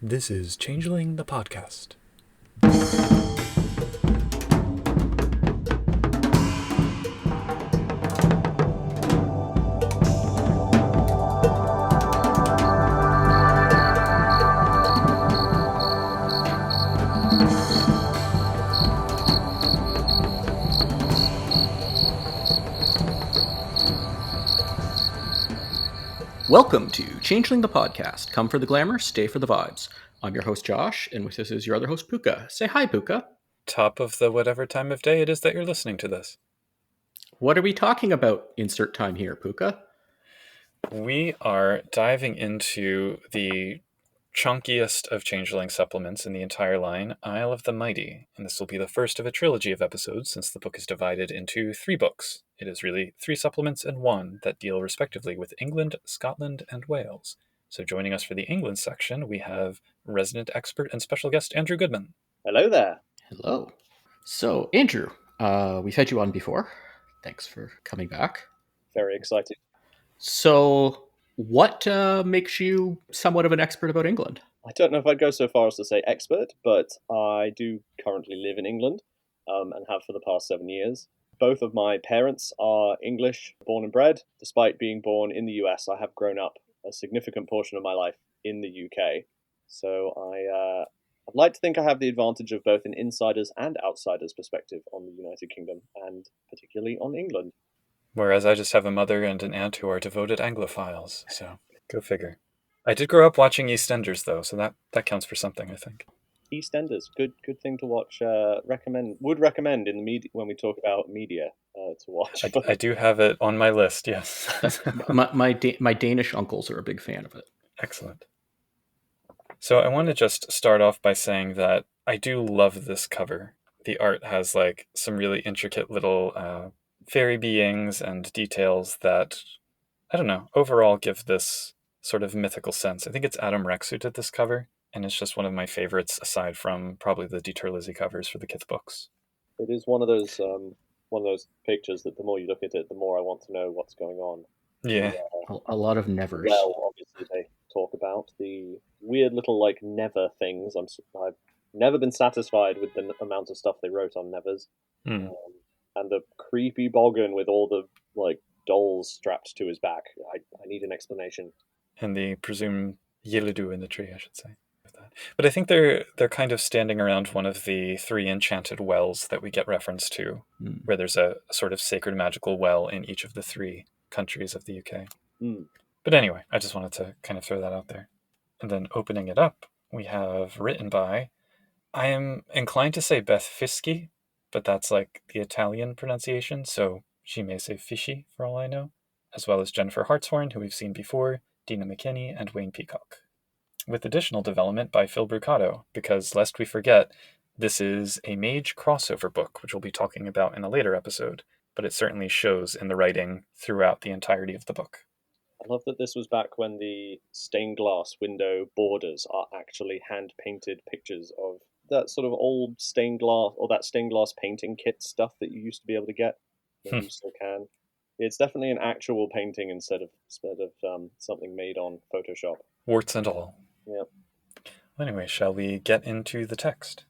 This is Changeling the Podcast. Welcome to Changeling the Podcast. Come for the glamour, stay for the vibes. I'm your host, Josh, and with us is your other host, Puka. Say hi, Puka. Top of the whatever time of day it is that you're listening to this. What are we talking about? Insert time here, Puka. We are diving into the chunkiest of Changeling supplements in the entire line, Isle of the Mighty, and this will be the first of a trilogy of episodes since the book is divided into 3 books. It is really 3 supplements and 1 that deal respectively with England, Scotland, and Wales. So joining us for the England section, we have resident expert and special guest Andrew Goodman. Hello there. Hello. So, Andrew, we've had you on before. Thanks for coming back. Very excited. So, what makes you somewhat of an expert about England? I don't know if I'd go so far as to say expert, but I do currently live in England and have for the past 7 years. Both of my parents are English, born and bred. Despite being born in the US, I have grown up a significant portion of my life in the UK. So I'd like to think I have the advantage of both an insider's and outsider's perspective on the United Kingdom, and particularly on England. Whereas I just have a mother and an aunt who are devoted Anglophiles, so go figure. I did grow up watching EastEnders, though, so that counts for something, I think. EastEnders, good thing to watch. Would recommend in the media when we talk about media to watch. I do have it on my list, yes. my Danish uncles are a big fan of it. Excellent. So I want to just start off by saying that I do love this cover. The art has like some really intricate little fairy beings and details that, I don't know, overall give this sort of mythical sense. I think it's Adam Rex who did this cover, and it's just one of my favorites aside from probably the trilogy covers for the Kith books. It is one of those pictures that the more you look at it, the more I want to know what's going on. Yeah. A lot of nevers. Well, obviously they talk about the weird little like never things. I've never been satisfied with the amount of stuff they wrote on nevers. And the creepy Boggin with all the like dolls strapped to his back. I need an explanation. And the presumed Yilidu in the tree, I should say. But I think they're kind of standing around one of the 3 enchanted wells that we get reference to, where there's a sort of sacred magical well in each of the 3 countries of the UK. But anyway, I just wanted to kind of throw that out there. And then opening it up, we have written by, I am inclined to say Beth Fiske, but that's like the Italian pronunciation, so she may say Fishy for all I know, as well as Jennifer Hartshorn, who we've seen before, Dina McKinney, and Wayne Peacock. With additional development by Phil Brucato, because lest we forget, this is a mage crossover book, which we'll be talking about in a later episode, but it certainly shows in the writing throughout the entirety of the book. I love that this was back when the stained glass window borders are actually hand-painted pictures of that sort of old stained glass, or that stained glass painting kit stuff that you used to be able to get. You still can. It's definitely an actual painting instead of something made on Photoshop. Warts and all. Yep. Anyway, shall we get into the text?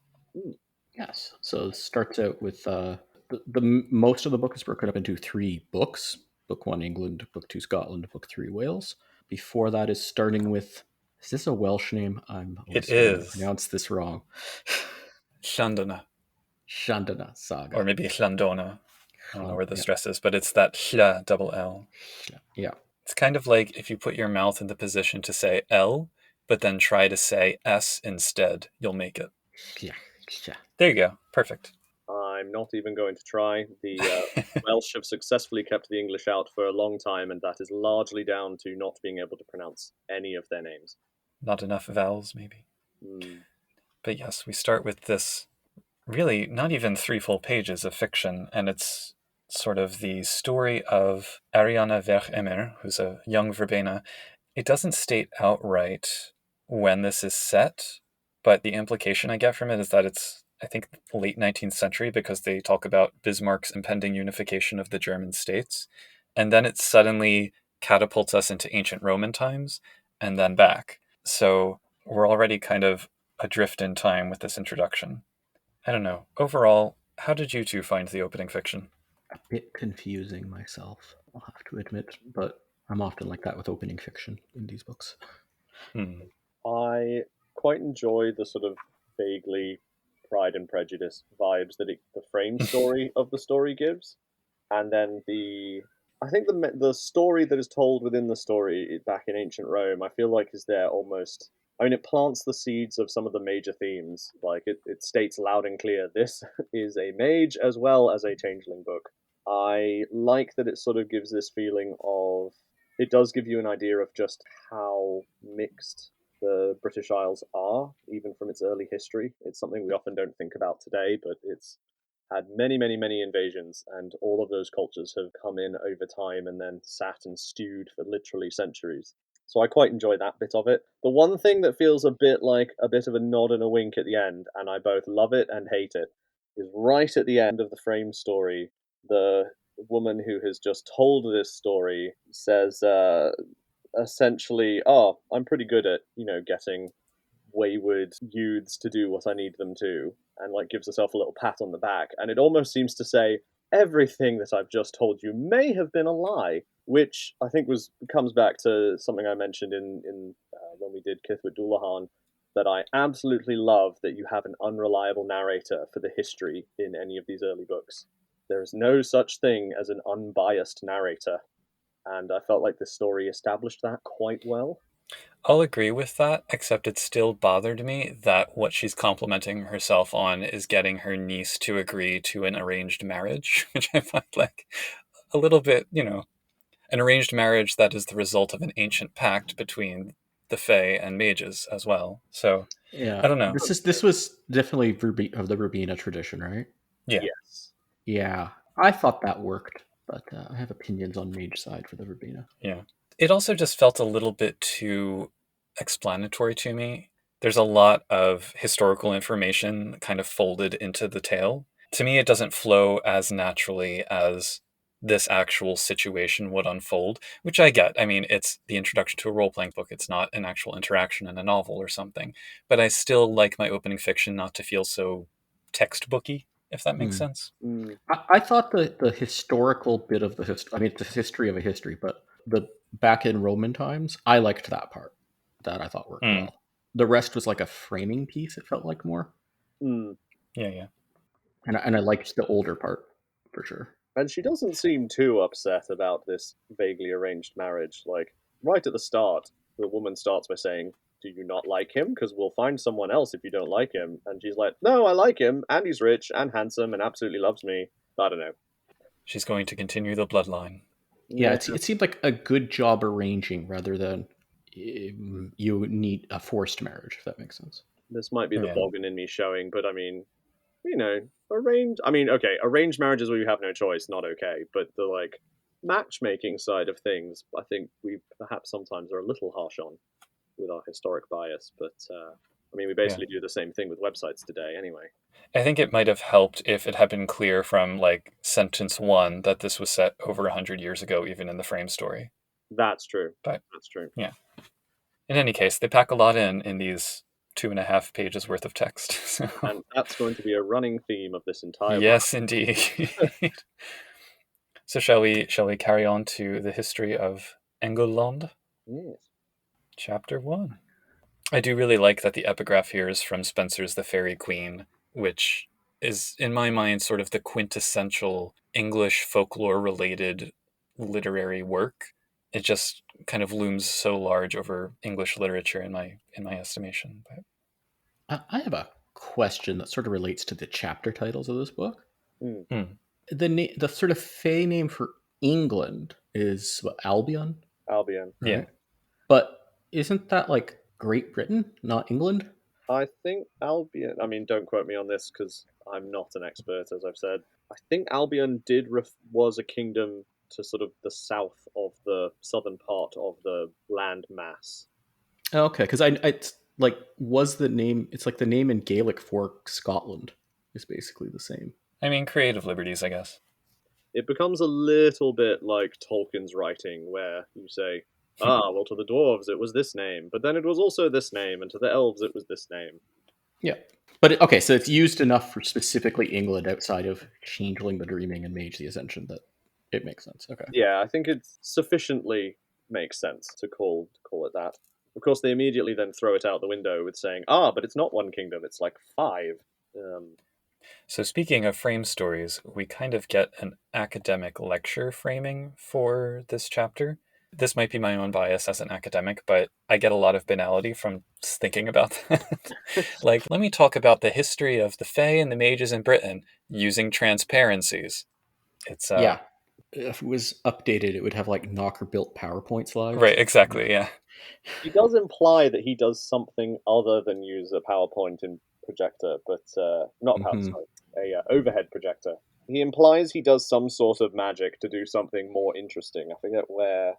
Yes. So it starts out with the most of the book is broken up into 3 books. Book 1, England. Book 2, Scotland. Book 3, Wales. Before that is starting with, is this a Welsh name? It is. Pronounce this wrong. Llandona. Llandona Saga. Or maybe Llandona. I don't know where the stress is, but it's that ll, double L. Yeah. It's kind of like if you put your mouth in the position to say L, but then try to say S instead, you'll make it. Yeah. There you go. Perfect. I'm not even going to try. The Welsh have successfully kept the English out for a long time, and that is largely down to not being able to pronounce any of their names. Not enough vowels, maybe. But yes, we start with this really not even 3 full pages of fiction, and it's sort of the story of Ariana Verhemer, who's a young verbena. It doesn't state outright when this is set, but the implication I get from it is that it's, I think, late 19th century, because they talk about Bismarck's impending unification of the German states. And then it suddenly catapults us into ancient Roman times and then back. So we're already kind of adrift in time with this introduction. I don't know. Overall, how did you two find the opening fiction? A bit confusing myself, I'll have to admit, but I'm often like that with opening fiction in these books. I quite enjoy the sort of vaguely Pride and Prejudice vibes that the frame story of the story gives, and then I think the story that is told within the story back in ancient Rome, I feel like is there almost. I mean, it plants the seeds of some of the major themes. Like it states loud and clear, this is a mage as well as a changeling book. I like that it sort of gives this feeling of. It does give you an idea of just how mixed the British Isles are, even from its early history. It's something we often don't think about today, but it's had many, many, many invasions, and all of those cultures have come in over time and then sat and stewed for literally centuries. So I quite enjoy that bit of it. The one thing that feels a bit like a bit of a nod and a wink at the end, and I both love it and hate it, is right at the end of the frame story, the woman who has just told this story says, essentially, "Oh, I'm pretty good at getting wayward youths to do what I need them to," and like gives herself a little pat on the back. And it almost seems to say everything that I've just told you may have been a lie, which I think was comes back to something I mentioned in when we did Kithwit Doulahan. That I absolutely love that you have an unreliable narrator for the history in any of these early books. There is no such thing as an unbiased narrator, and I felt like this story established that quite well. I'll agree with that, except it still bothered me that what she's complimenting herself on is getting her niece to agree to an arranged marriage, which I find like a little bit, an arranged marriage that is the result of an ancient pact between the Fae and mages as well. So Yeah, I don't know. this was definitely of the Rubina tradition, right? Yeah. Yes. Yeah, I thought that worked, but I have opinions on mage side for the Rubina. Yeah. It also just felt a little bit too explanatory to me. There's a lot of historical information kind of folded into the tale. To me, it doesn't flow as naturally as this actual situation would unfold, which I get. I mean, it's the introduction to a role playing book, it's not an actual interaction in a novel or something. But I still like my opening fiction not to feel so textbooky, if that makes Hmm. sense. Mm. I thought the historical bit of the history, I mean, the history of a history, but the back in Roman times, I liked that part. That I thought worked Mm. well. The rest was like a framing piece, it felt like more. Mm. Yeah, yeah. And I liked the older part for sure. And she doesn't seem too upset about this vaguely arranged marriage. Like, right at the start, the woman starts by saying, "Do you not like him? Because we'll find someone else if you don't like him." And she's like, "No, I like him, and he's rich and handsome and absolutely loves me." I don't know. She's going to continue the bloodline. Yeah, Yeah, it seemed like a good job arranging rather than you need a forced marriage, if that makes sense. this might be the Yeah. boggin in me showing, but I mean, arranged. I mean, okay, arranged marriages where you have no choice, not okay. But the like matchmaking side of things, I think we perhaps sometimes are a little harsh on with our historic bias. But I mean, we Yeah. basically do the same thing with websites today, anyway. I think it might have helped if it had been clear from like sentence one that this was set over 100 years ago, even in the frame story. That's true. But That's true. yeah, in any case, they pack a lot in these 2.5 pages worth of text. So And that's going to be a running theme of this entire book. yes, indeed. So shall we carry on to the history of Engelland, Yes. chapter 1? I do really like that the epigraph here is from Spenser's The Faerie Queene, which is, in my mind, sort of the quintessential English folklore related literary work. It just kind of looms so large over English literature in my estimation. But I have a question that sort of relates to the chapter titles of this book. Hmm. The sort of Fey name for England is what, Albion, Albion. yeah, right? But isn't that like Great Britain, not England? I think Albion. I mean, don't quote me on this because I'm not an expert, as I've said. I think Albion was a kingdom to sort of the south of the southern part of the land mass. Okay, because it's like was the name? It's like the name in Gaelic for Scotland is basically the same. I mean, creative liberties, I guess. It becomes a little bit like Tolkien's writing, where you say, well, to the dwarves it was this name, but then it was also this name, and to the elves it was this name. Yeah. But okay, so it's used enough for specifically England outside of Changeling the Dreaming and Mage the Ascension that it makes sense. Okay. Yeah, I think it sufficiently makes sense to call it that. Of course, they immediately then throw it out the window with saying, but it's not one kingdom, it's like 5. So speaking of frame stories, we kind of get an academic lecture framing for this chapter. This might be my own bias as an academic, but I get a lot of banality from thinking about that. Like, let me talk about the history of the Fae and the mages in Britain using transparencies. It's Yeah. If it was updated, it would have like Knocker built PowerPoint slides. right, exactly, yeah. He does imply that he does something other than use a PowerPoint and projector, but not a power, Mhm. sorry, a overhead projector. He implies he does some sort of magic to do something more interesting. I forget where.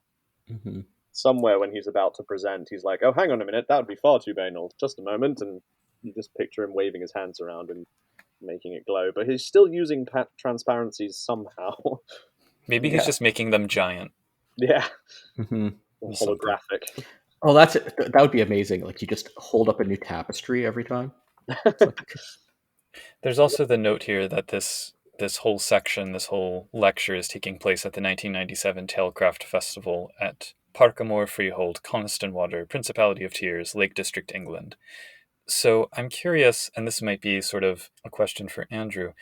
Mhm. Somewhere when he's about to present, he's like, "Oh, hang on a minute, that would be far too banal. Just a moment," and you just picture him waving his hands around and making it glow. But he's still using transparencies somehow. Maybe he's Yeah. just making them giant. Yeah, Mhm. Something. holographic. Oh, that would be amazing. Like you just hold up a new tapestry every time. It's like, There's also the note here that this whole section, this whole lecture is taking place at the 1997 Tailcraft Festival at Parkamore Freehold, Coniston Water, Principality of Tears, Lake District, England. So I'm curious, and this might be sort of a question for Andrew.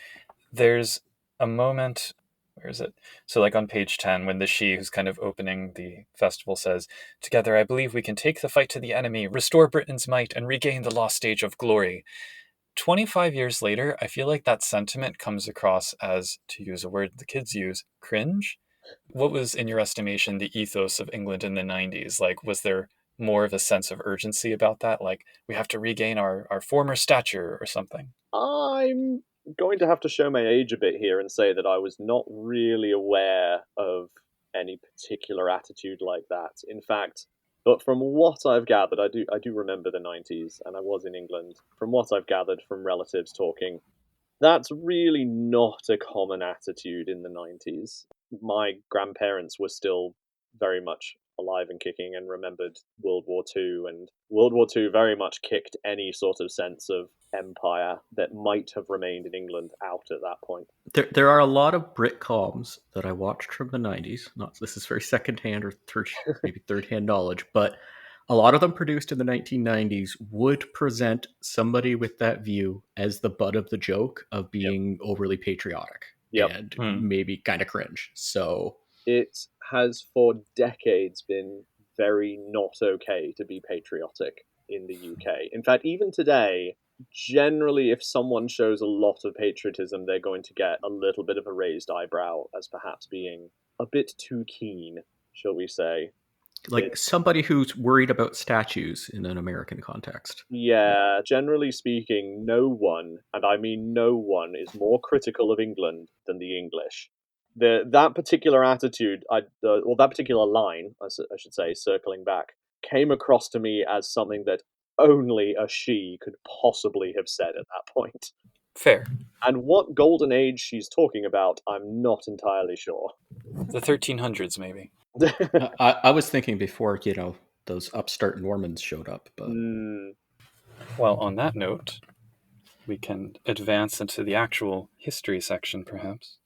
There's a moment, where is it? So, like on page 10, when the she who's kind of opening the festival says, "Together, I believe we can take the fight to the enemy, restore Britain's might, and regain the lost stage of glory." 25 years later, I feel like that sentiment comes across as, to use a word the kids use, cringe. What was, in your estimation, the ethos of England in the 90s? Like, was there more of a sense of urgency about that? Like, we have to regain our former stature or something? I'm going to have to show my age a bit here and say that I was not really aware of any particular attitude like that. In fact, but from what I've gathered, I do remember the 90s, and I was in England. From what I've gathered from relatives talking, that's really not a common attitude in the 90s. My grandparents were still very much alive and kicking and remembered World War II, and World War II very much kicked any sort of sense of empire that might have remained in England out at that point. there are a lot of Britcoms that I watched from the 90s. Not this is very secondhand or maybe third-hand knowledge, but a lot of them produced in the 1990s would present somebody with that view as the butt of the joke of Yep. being overly patriotic Yep. and Hmm. maybe kind of cringe. So It has for decades been very not okay to be patriotic in the UK. In fact, even today, generally, if someone shows a lot of patriotism, they're going to get a little bit of a raised eyebrow as perhaps being a bit too keen, shall we say. like somebody who's worried about statues in an American context. Yeah, generally speaking, no one, and I mean no one, is more critical of England than the English. That particular attitude, or that particular line, I should say, circling back, came across to me as something that only a she could possibly have said at that point. Fair. And what golden age she's talking about, I'm not entirely sure. The 1300s, maybe. I was thinking before, those upstart Normans showed up, but Mm, Well, on that note, we can advance into the actual history section, perhaps.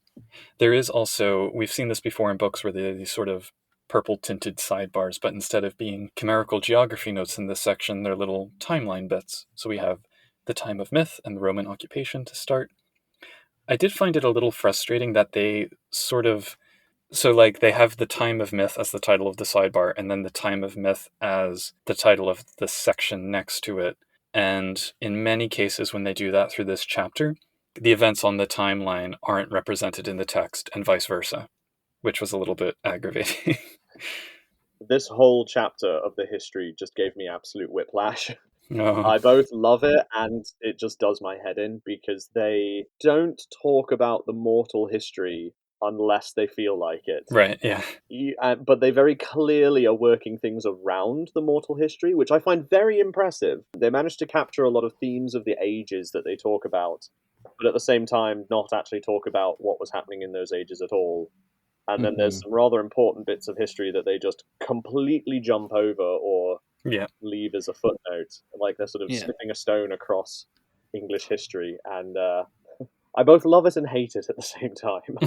There is also, we've seen this before in books where there are these sort of purple tinted sidebars, but instead of being chimerical geography notes in this section, they're little timeline bits. So we have the time of myth and the Roman occupation to start. I did find it a little frustrating that they sort of, so like they have the time of myth as the title of the sidebar, and then the time of myth as the title of the section next to it. And in many cases, when they do that through this chapter, the events on the timeline aren't represented in the text, and vice versa, which was a little bit aggravating. this whole chapter of the history just gave me absolute whiplash. No. I both love it and it just does my head in because they don't talk about the mortal history unless they feel like it. Right, yeah. But they very clearly are working things around the mortal history, which I find very impressive. They manage to capture a lot of themes of the ages that they talk about, but at the same time, not actually talk about what was happening in those ages at all. And then there's some rather important bits of history that they just completely jump over or leave as a footnote. Like they're sort of slipping a stone across English history. And I both love it and hate it at the same time.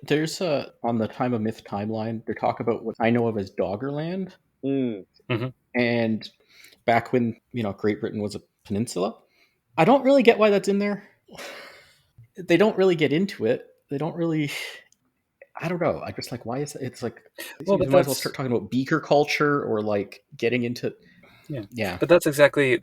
There's on the Time of Myth timeline, they talk about what I know of as Doggerland. And back when, Great Britain was a peninsula. I don't really get why that's in there. They don't really get into it. They don't really... I don't know. I just like, why is it? It's like, you might as well start talking about beaker culture or like getting into... Yeah. But that's exactly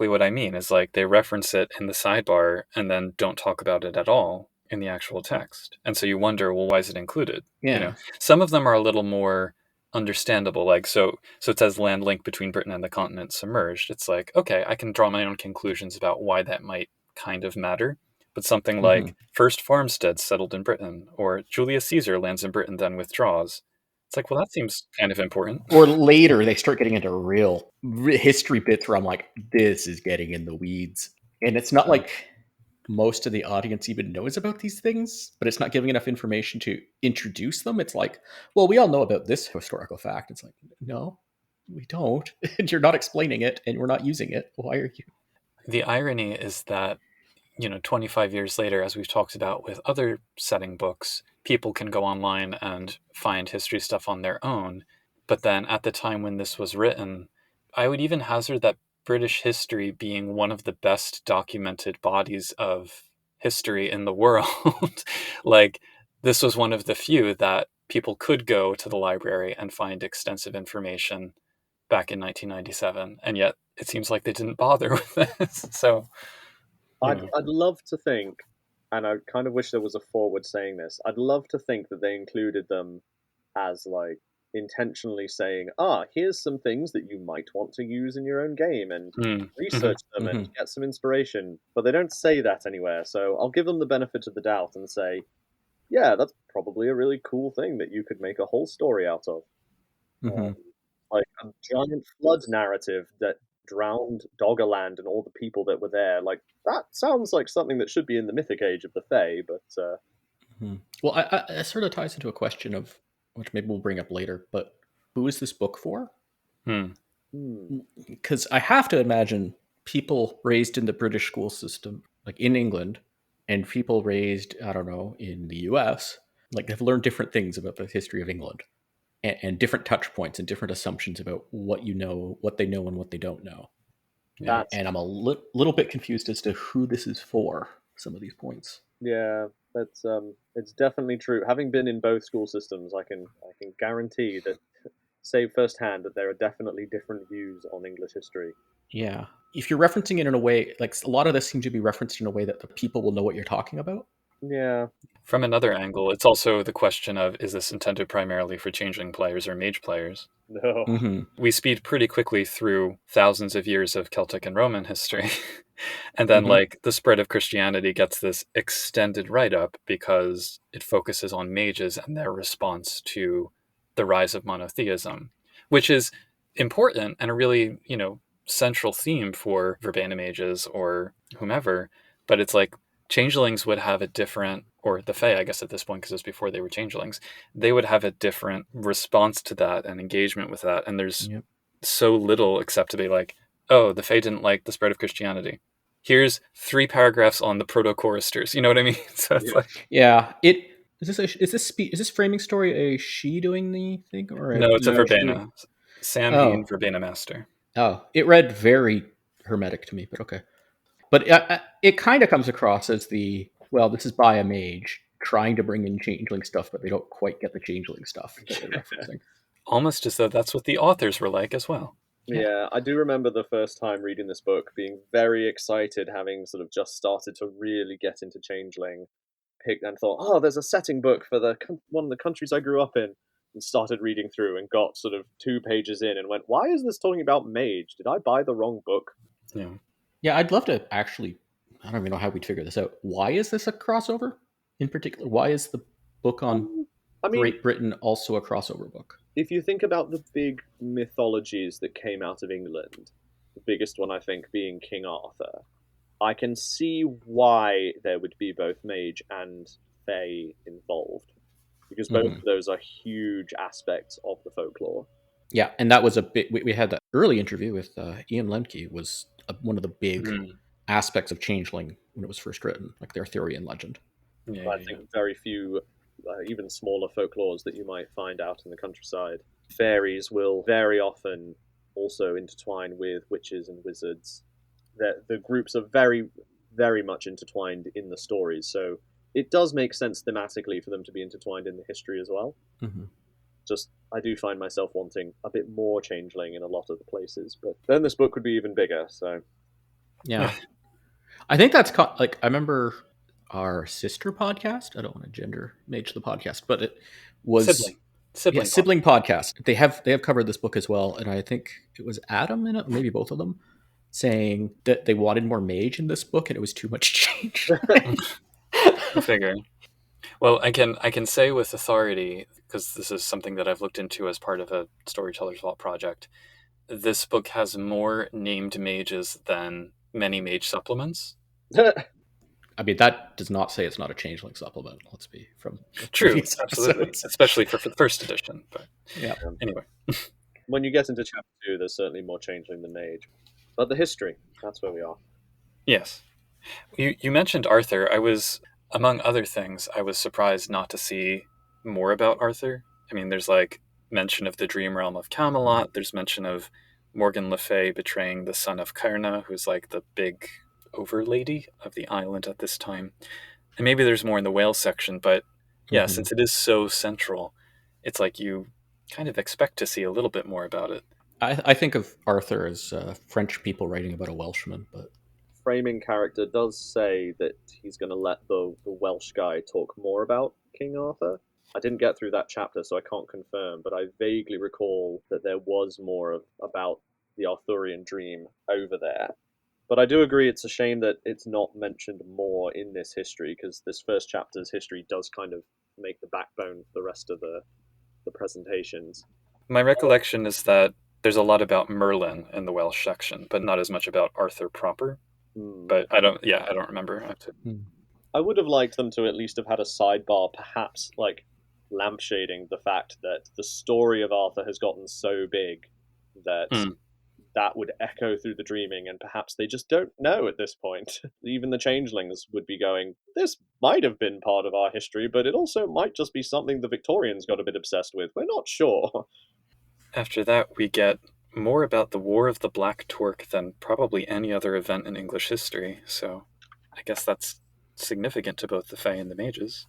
what I mean, is like they reference it in the sidebar and then don't talk about it at all in the actual text. And so you wonder, well, why is it included? Yeah. Some of them are a little more understandable. Like, so it says land link between Britain and the continent submerged. It's like, okay, I can draw my own conclusions about why that might kind of matter. But something like first farmsteads settled in Britain, or Julius Caesar lands in Britain then withdraws. It's like, well, that seems kind of important. Or later, they start getting into real history bits where I'm like, this is getting in the weeds. And it's not like most of the audience even knows about these things, but it's not giving enough information to introduce them. It's like, well, we all know about this historical fact. It's like, no, we don't. And you're not explaining it, and we're not using it. Why are you? The irony is that 25 years later, as we've talked about with other setting books, people can go online and find history stuff on their own. But then at the time when this was written, I would even hazard that British history being one of the best documented bodies of history in the world, like this was one of the few that people could go to the library and find extensive information back in 1997. And yet it seems like they didn't bother with this. So... I'd love to think, and I kind of wish there was a forward saying this. I'd love to think that they included them as like intentionally saying, here's some things that you might want to use in your own game and research them and get some inspiration. But they don't say that anywhere, so I'll give them the benefit of the doubt and say, yeah, that's probably a really cool thing that you could make a whole story out of. Like a giant flood narrative that drowned Doggerland and all the people that were there. Like, that sounds like something that should be in the mythic age of the Fae, but... Well, it sort of ties into a question of, which maybe we'll bring up later, but who is this book for? Because I have to imagine people raised in the British school system, like in England, and people raised, I don't know, in the US, like they've learned different things about the history of England and different touch points and different assumptions about what you know, what they know and what they don't know. And I'm a little bit confused as to who this is for, some of these points. Yeah, that's it's definitely true. Having been in both school systems, I can guarantee that, say firsthand, that there are definitely different views on English history. Yeah. If you're referencing it in a way, like a lot of this seems to be referenced in a way that the people will know what you're talking about. Yeah. From another angle, it's also the question of, is this intended primarily for changeling players or mage players? No. We speed pretty quickly through thousands of years of Celtic and Roman history. And then like the spread of Christianity gets this extended write-up because it focuses on mages and their response to the rise of monotheism, which is important and a really, central theme for Verbena mages or whomever. But it's like changelings would have a different, or the Fae, I guess at this point, because it was before they were changelings, they would have a different response to that and engagement with that. And there's so little except to be like, oh, the Fae didn't like the spread of Christianity. Here's 3 paragraphs on the proto-choristers. You know what I mean? So it's is this framing story a she doing the thing or no? It's a Verbena. Samhain Verbena master. Oh, it read very hermetic to me, but okay. But it kind of comes across as this is by a mage trying to bring in changeling stuff, but they don't quite get the changeling stuff that they're referencing. Almost as though that's what the authors were like as well. Yeah, I do remember the first time reading this book being very excited, having sort of just started to really get into changeling, picked and thought, there's a setting book for one of the countries I grew up in, and started reading through and got sort of 2 pages in and went, why is this talking about mage? Did I buy the wrong book? Yeah, I'd love to actually, I don't even know how we'd figure this out. Why is this a crossover in particular? Why is the book on Great Britain also a crossover book? If you think about the big mythologies that came out of England, the biggest one I think being King Arthur, I can see why there would be both mage and fae involved. because both of those are huge aspects of the folklore. Yeah, and that was a bit. We had that early interview with Ian Lemke was one of the big aspects of Changeling when it was first written, like the Arthurian legend. Yeah, I think very few, even smaller folklores that you might find out in the countryside. Fairies will very often also intertwine with witches and wizards. The groups are very, very much intertwined in the stories, so it does make sense thematically for them to be intertwined in the history as well. Just, I do find myself wanting a bit more Changeling in a lot of the places, but then this book would be even bigger, so... Yeah. I think that's like, I remember our sister podcast. I don't want to gender mage the podcast, but it was sibling podcast. They have covered this book as well, and I think it was Adam in it, maybe both of them, saying that they wanted more mage in this book and it was too much change. I figure. Well, I can say with authority, because this is something that I've looked into as part of a Storyteller's Vault project, this book has more named mages than many mage supplements. I mean, that does not say it's not a Changeling supplement. Let's be from true, absolutely, episodes. Especially for the first edition. But yeah, anyway, when you get into chapter 2, there's certainly more Changeling than mage, but the history, that's where we are. Yes, you mentioned Arthur. Among other things, I was surprised not to see more about Arthur. I mean, there's like mention of the dream realm of Camelot. There's mention of Morgan Le Fay betraying the son of Cairna, who's like the big overlady of the island at this time. And maybe there's more in the Wales section, but yeah, since it is so central, it's like you kind of expect to see a little bit more about it. I think of Arthur as French people writing about a Welshman, but framing character does say that he's going to let the Welsh guy talk more about King Arthur. I didn't get through that chapter, so I can't confirm, but I vaguely recall that there was more about the Arthurian dream over there. But I do agree it's a shame that it's not mentioned more in this history, because this first chapter's history does kind of make the backbone for the rest of the presentations. My recollection is that there's a lot about Merlin in the Welsh section, but not as much about Arthur proper. But I don't remember. I would have liked them to at least have had a sidebar, perhaps like lampshading the fact that the story of Arthur has gotten so big that that would echo through the dreaming, and perhaps they just don't know at this point. Even the Changelings would be going, this might have been part of our history, but it also might just be something the Victorians got a bit obsessed with. We're not sure. After that, we get more about the War of the Black Twerk than probably any other event in English history, so I guess that's significant to both the Fae and the Mages.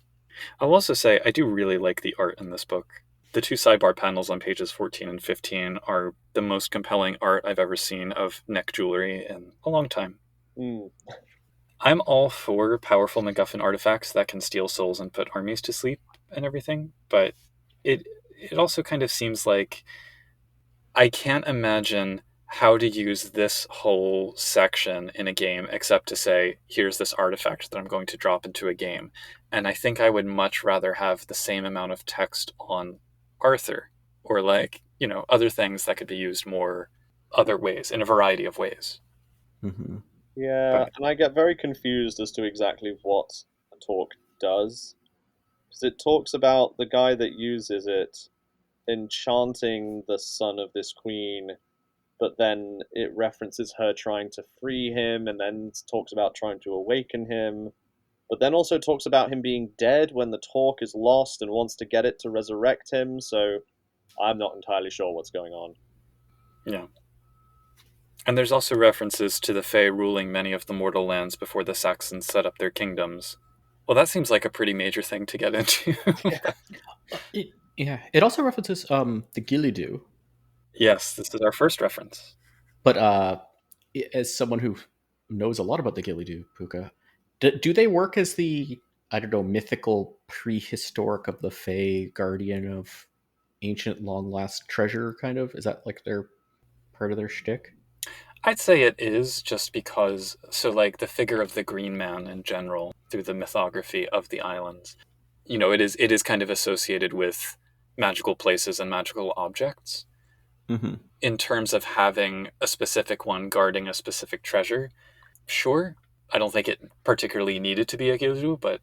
I'll also say I do really like the art in this book. The two sidebar panels on pages 14 and 15 are the most compelling art I've ever seen of neck jewelry in a long time. I'm all for powerful MacGuffin artifacts that can steal souls and put armies to sleep and everything, but it also kind of seems like I can't imagine how to use this whole section in a game except to say, here's this artifact that I'm going to drop into a game. And I think I would much rather have the same amount of text on Arthur, or other things that could be used more other ways, in a variety of ways. Yeah, and I get very confused as to exactly what a talk does. Because it talks about the guy that uses it enchanting the son of this queen, but then it references her trying to free him, and then talks about trying to awaken him, but then also talks about him being dead when the talk is lost and wants to get it to resurrect him, so I'm not entirely sure what's going on. Yeah. And there's also references to the Fae ruling many of the mortal lands before the Saxons set up their kingdoms. Well, that seems like a pretty major thing to get into. It also references the Gillidu. Yes, this is our first reference. But as someone who knows a lot about the Gillidu, Puka, do they work as the, I don't know, mythical prehistoric of the Fae, guardian of ancient long-last treasure, kind of? Is that like their part of their shtick? I'd say it is, just because, the figure of the Green Man in general, through the mythography of the islands, it is kind of associated with magical places and magical objects. In terms of having a specific one guarding a specific treasure, sure. I don't think it particularly needed to be a Gildu, but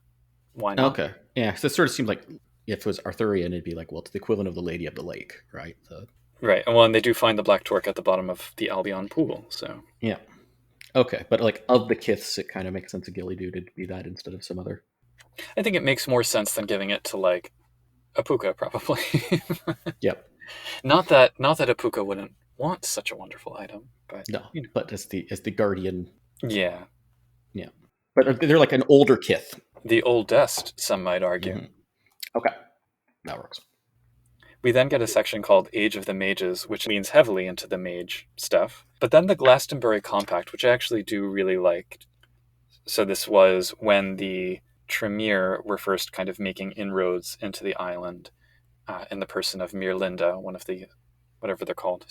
why not? Okay. Yeah, so it sort of seemed like if it was Arthurian, it'd be like, well, it's the equivalent of the Lady of the Lake, right? Right. Well, and they do find the Black Torque at the bottom of the Albion Pool, so... Yeah. Okay, but like of the kiths, it kind of makes sense of Gillidu to be that instead of some other. I think it makes more sense than giving it to, like, Apuka, probably. Yep. Not that Apuka wouldn't want such a wonderful item, but... No, but as the guardian. Yeah. Yeah. But they're like an older kith. The oldest, some might argue. Mm-hmm. Okay. That works. We then get a section called Age of the Mages, which leans heavily into the mage stuff. But then the Glastonbury Compact, which I actually do really like. So this was when the Tremere were first kind of making inroads into the island in the person of Mirlinda, one of the, whatever they're called,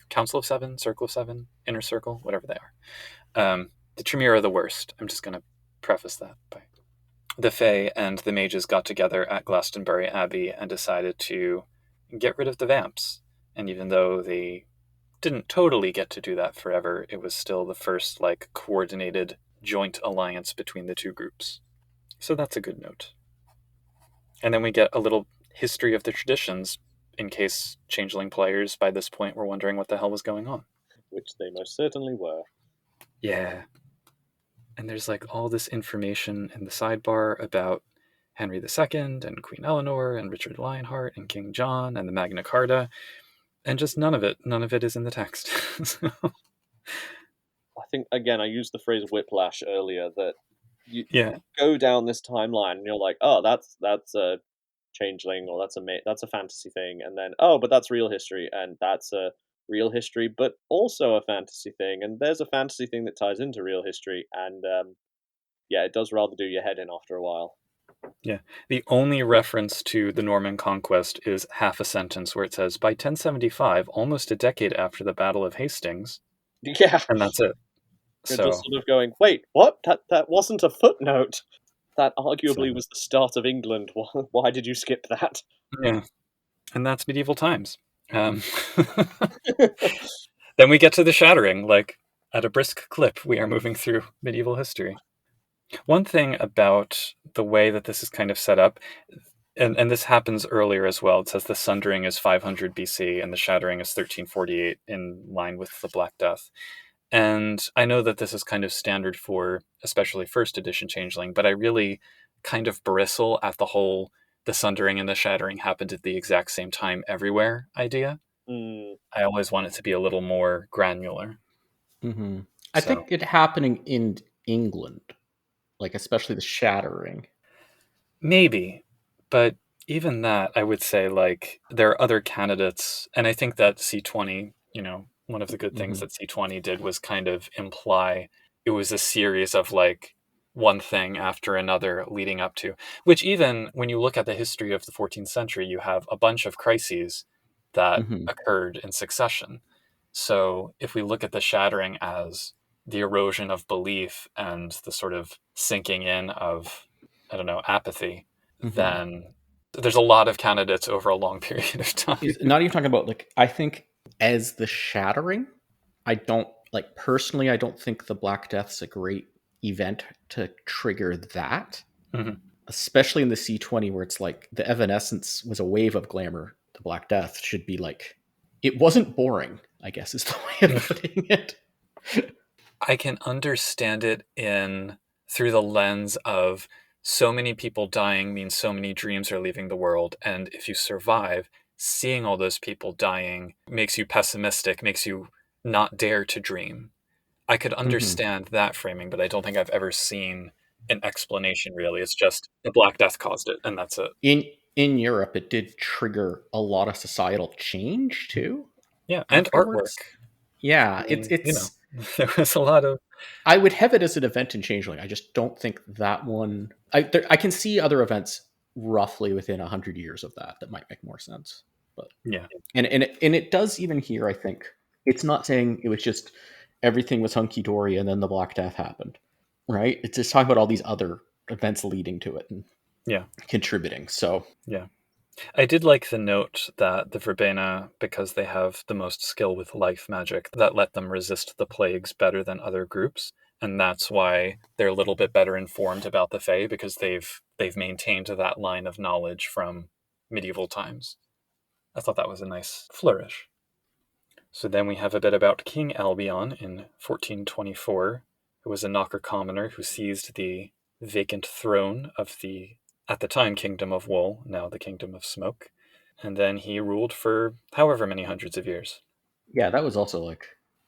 Council of Seven, Circle of Seven, Inner Circle, whatever they are. The Tremere are the worst. I'm just going to preface that by... The Fae and the mages got together at Glastonbury Abbey and decided to get rid of the vamps. And even though they didn't totally get to do that forever, it was still the first like coordinated joint alliance between the two groups. So that's a good note. And then we get a little history of the traditions in case changeling players by this point were wondering what the hell was going on. Which they most certainly were. Yeah. And there's like all this information in the sidebar about Henry II and Queen Eleanor and Richard Lionheart and King John and the Magna Carta, and just none of it is in the text. So... I think, again, I used the phrase whiplash earlier, that you yeah, go down this timeline and you're like, oh, that's a changeling, or that's a fantasy thing, and then, oh, but that's real history, and that's a real history, but also a fantasy thing, and there's a fantasy thing that ties into real history, and yeah, it does rather do your head in after a while. Yeah. The only reference to the Norman conquest is half a sentence where it says, by 1075, almost a decade after the Battle of Hastings. Yeah. And that's it. You're So, just sort of going, wait, what? That wasn't a footnote. That arguably was the start of England. Why did you skip that? Yeah. And that's medieval times. Then we get to the shattering, like at a brisk clip, we are moving through medieval history. One thing about the way that this is kind of set up, and this happens earlier as well, it says the Sundering is 500 BC and the Shattering is 1348, in line with the Black Death. And I know that this is kind of standard for especially first edition Changeling, but I really kind of bristle at the whole the Sundering and the Shattering happened at the exact same time everywhere idea. I always want it to be a little more granular. Mm-hmm. I think it happening in England, like especially the Shattering. Maybe, but even that, I would say, like, there are other candidates, and I think that C20, one of the good things that C20 did was kind of imply it was a series of, like, one thing after another leading up to, which even when you look at the history of the 14th century, you have a bunch of crises that occurred in succession. So if we look at the Shattering as the erosion of belief and the sort of sinking in of, I don't know, apathy, then there's a lot of candidates over a long period of time. Not even talking about, like, I think as the Shattering, I don't, like, personally, I don't think the Black Death's a great event to trigger that. Especially in the C20, where it's like the Evanescence was a wave of glamour. The Black Death should be like, it wasn't boring, I guess is the way of putting it. I can understand it through the lens of so many people dying means so many dreams are leaving the world. And if you survive, seeing all those people dying makes you pessimistic, makes you not dare to dream. I could understand that framing, but I don't think I've ever seen an explanation, really. It's just the Black Death caused it, and that's it. In Europe, it did trigger a lot of societal change, too. Yeah, and afterwards. artwork. Yeah, it's there was a lot of... I would have it as an event in Changeling. I just don't think that one... I can see other events roughly within 100 years of that might make more sense. But yeah. And it does even here, I think. It's not saying it was just everything was hunky-dory and then the Black Death happened, right? It's just talking about all these other events leading to it and contributing. So yeah. I did like the note that the Verbena, because they have the most skill with life magic, that let them resist the plagues better than other groups. And that's why they're a little bit better informed about the Fae, because they've maintained that line of knowledge from medieval times. I thought that was a nice flourish. So then we have a bit about King Albion in 1424, who was a Knocker commoner who seized the vacant throne of the, at the time, Kingdom of Wool, now the Kingdom of Smoke. And then he ruled for however many hundreds of years. Yeah, that was also like,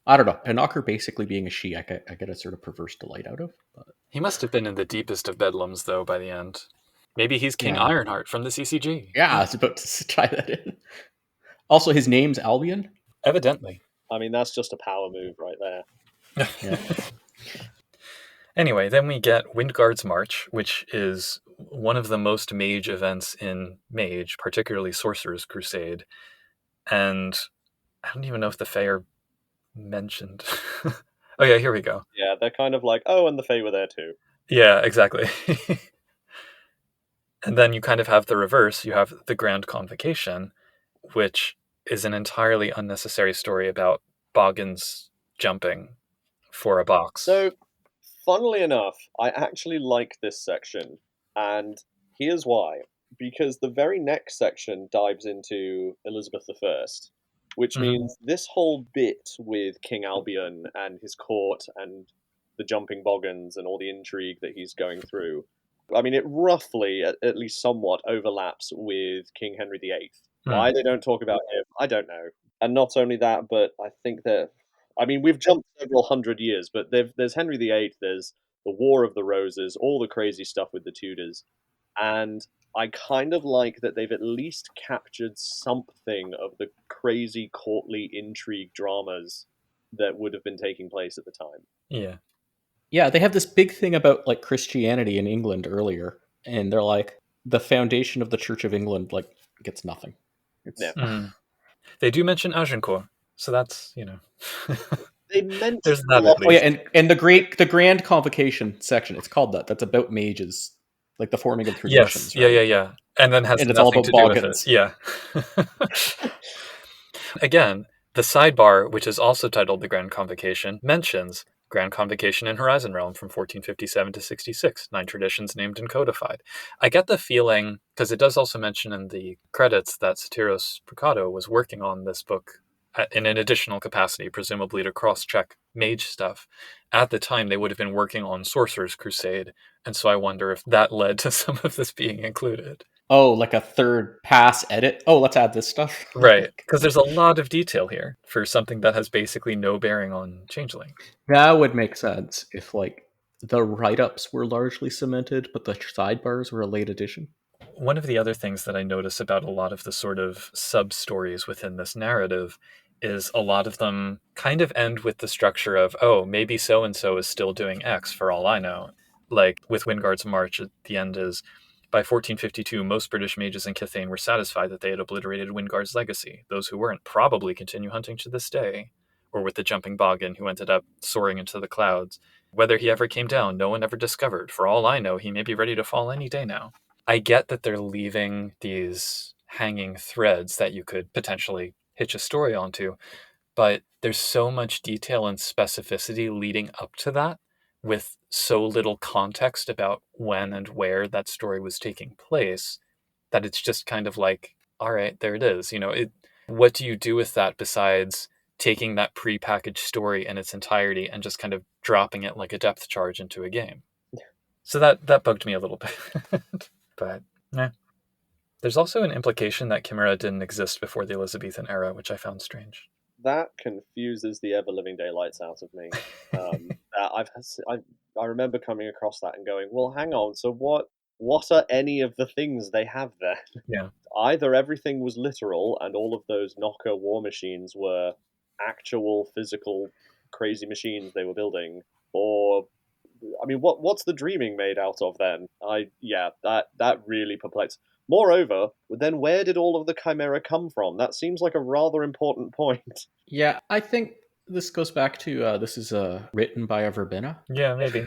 I don't know, a knocker basically being a she, I get a sort of perverse delight out of. But He must have been in the deepest of bedlams, though, by the end. Maybe he's King Yeah. Ironheart from the CCG. yeah, I was about to try that in. Also, his name's Albion. Evidently. I mean, that's just a power move right there. Yeah. Anyway, then we get Windguard's March, which is one of the most mage events in Mage, particularly Sorcerer's Crusade. And I don't even know if the Fae are mentioned. Oh yeah, here we go. Yeah, they're kind of like, oh, and the Fae were there too. Yeah, exactly. And then you kind of have the reverse. You have the Grand Convocation, which is an entirely unnecessary story about Boggins jumping for a box. So, funnily enough, I actually like this section, and here's why. Because the very next section dives into Elizabeth I, which Mhm. means this whole bit with King Albion and his court and the jumping Boggins and all the intrigue that he's going through, I mean, it roughly, at least somewhat, overlaps with King Henry VIII. Why they don't talk about him, I don't know. And not only that, but I think that, I mean, we've jumped several hundred years, but there's Henry VIII, there's the War of the Roses, all the crazy stuff with the Tudors. And I kind of like that they've at least captured something of the crazy courtly intrigue dramas that would have been taking place at the time. Yeah. Yeah, they have this big thing about like Christianity in England earlier, and they're like the foundation of the Church of England like gets nothing. It's Yeah. They do mention Agincourt, so that's, They mentioned there's a that lot. at Oh yeah, least. and the Grand Convocation section, it's called that. That's about mages, like the forming of traditions, Yes, yeah, right? yeah, yeah. And then has And it's all nothing about to do with it. Boggins. Yeah. Again, the sidebar, which is also titled The Grand Convocation, mentions Grand Convocation in Horizon Realm from 1457 to 66, 9 traditions named and codified. I get the feeling, because it does also mention in the credits that Satiros Purcado was working on this book in an additional capacity, presumably to cross-check mage stuff. At the time, they would have been working on Sorcerer's Crusade, and so I wonder if that led to some of this being included. Oh, like a third pass edit. Oh, let's add this stuff. Right, because there's a lot of detail here for something that has basically no bearing on Changeling. That would make sense if like the write-ups were largely cemented, but the sidebars were a late addition. One of the other things that I notice about a lot of the sort of sub-stories within this narrative is a lot of them kind of end with the structure of, oh, maybe so-and-so is still doing X for all I know. Like with Windguard's March, at the end is, by 1452, most British mages in Kithain were satisfied that they had obliterated Windguard's legacy. Those who weren't probably continue hunting to this day. Or with the jumping Boggin, who ended up soaring into the clouds. Whether he ever came down, no one ever discovered. For all I know, he may be ready to fall any day now. I get that they're leaving these hanging threads that you could potentially hitch a story onto, but there's so much detail and specificity leading up to that with so little context about when and where that story was taking place that it's just kind of like, all right, there it is. What do you do with that besides taking that prepackaged story in its entirety and just kind of dropping it like a depth charge into a game? So that bugged me a little bit. But yeah. There's also an implication that Chimera didn't exist before the Elizabethan era, which I found strange. That confuses the ever living daylights out of me. I remember coming across that and going, well, hang on. So what are any of the things they have there? Yeah. Either everything was literal and all of those knocker war machines were actual physical crazy machines they were building, or I mean, what's the dreaming made out of then? That really perplexed. Moreover, then where did all of the chimera come from? That seems like a rather important point. Yeah, I think this goes back to this is written by a Verbena. Yeah, maybe.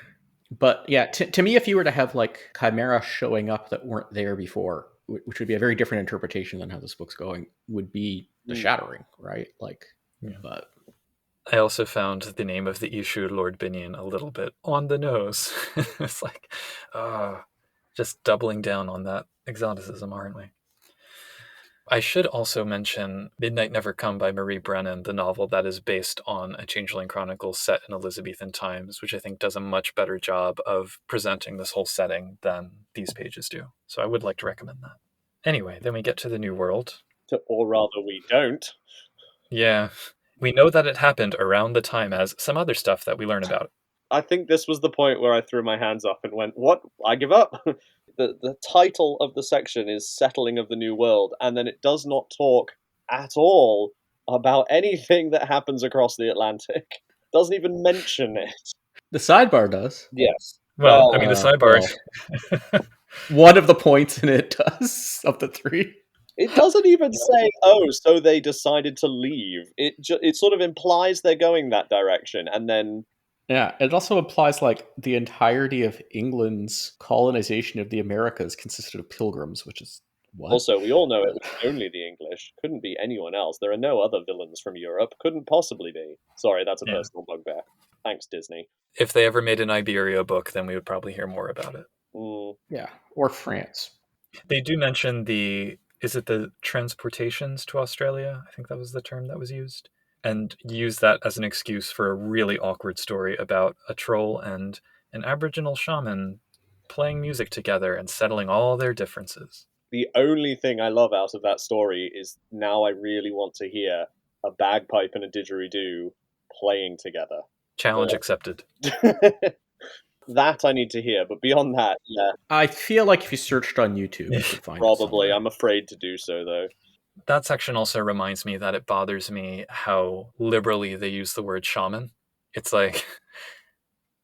But yeah, to me, if you were to have like chimera showing up that weren't there before, which would be a very different interpretation than how this book's going, would be the shattering, right? Like, Yeah. But I also found the name of the issue, Lord Binion, a little bit on the nose. It's like, just doubling down on that exoticism, aren't we? I should also mention Midnight Never Come by Marie Brennan, the novel that is based on a Changeling Chronicle set in Elizabethan times, which I think does a much better job of presenting this whole setting than these pages do. So I would like to recommend that. Anyway, then we get to the New World. Or rather, we don't. Yeah. We know that it happened around the time as some other stuff that we learn about. I think this was the point where I threw my hands up and went, "What? I give up." The title of the section is "Settling of the New World," and then it does not talk at all about anything that happens across the Atlantic. Doesn't even mention it. The sidebar does. Yes. Well, I mean, the sidebar. One of the points in it does, of the three. It doesn't even say, "Oh, so they decided to leave." It sort of implies they're going that direction, and then Yeah, it also implies like the entirety of England's colonization of the Americas consisted of pilgrims, which is what? also we all know it was only the English. Couldn't be anyone else. There are no other villains from Europe. Couldn't possibly be. Sorry, that's a personal bugbear. Thanks, Disney. If they ever made an Iberia book, then we would probably hear more about it. Yeah, or France. They do mention is it the transportations to Australia? I think that was the term that was used. And use that as an excuse for a really awkward story about a troll and an Aboriginal shaman playing music together and settling all their differences. The only thing I love out of that story is now I really want to hear a bagpipe and a didgeridoo playing together. Challenge accepted. That I need to hear, but beyond that, yeah. I feel like if you searched on YouTube, you could find Probably. it. I'm afraid to do so, though. That section also reminds me that it bothers me how liberally they use the word shaman. It's like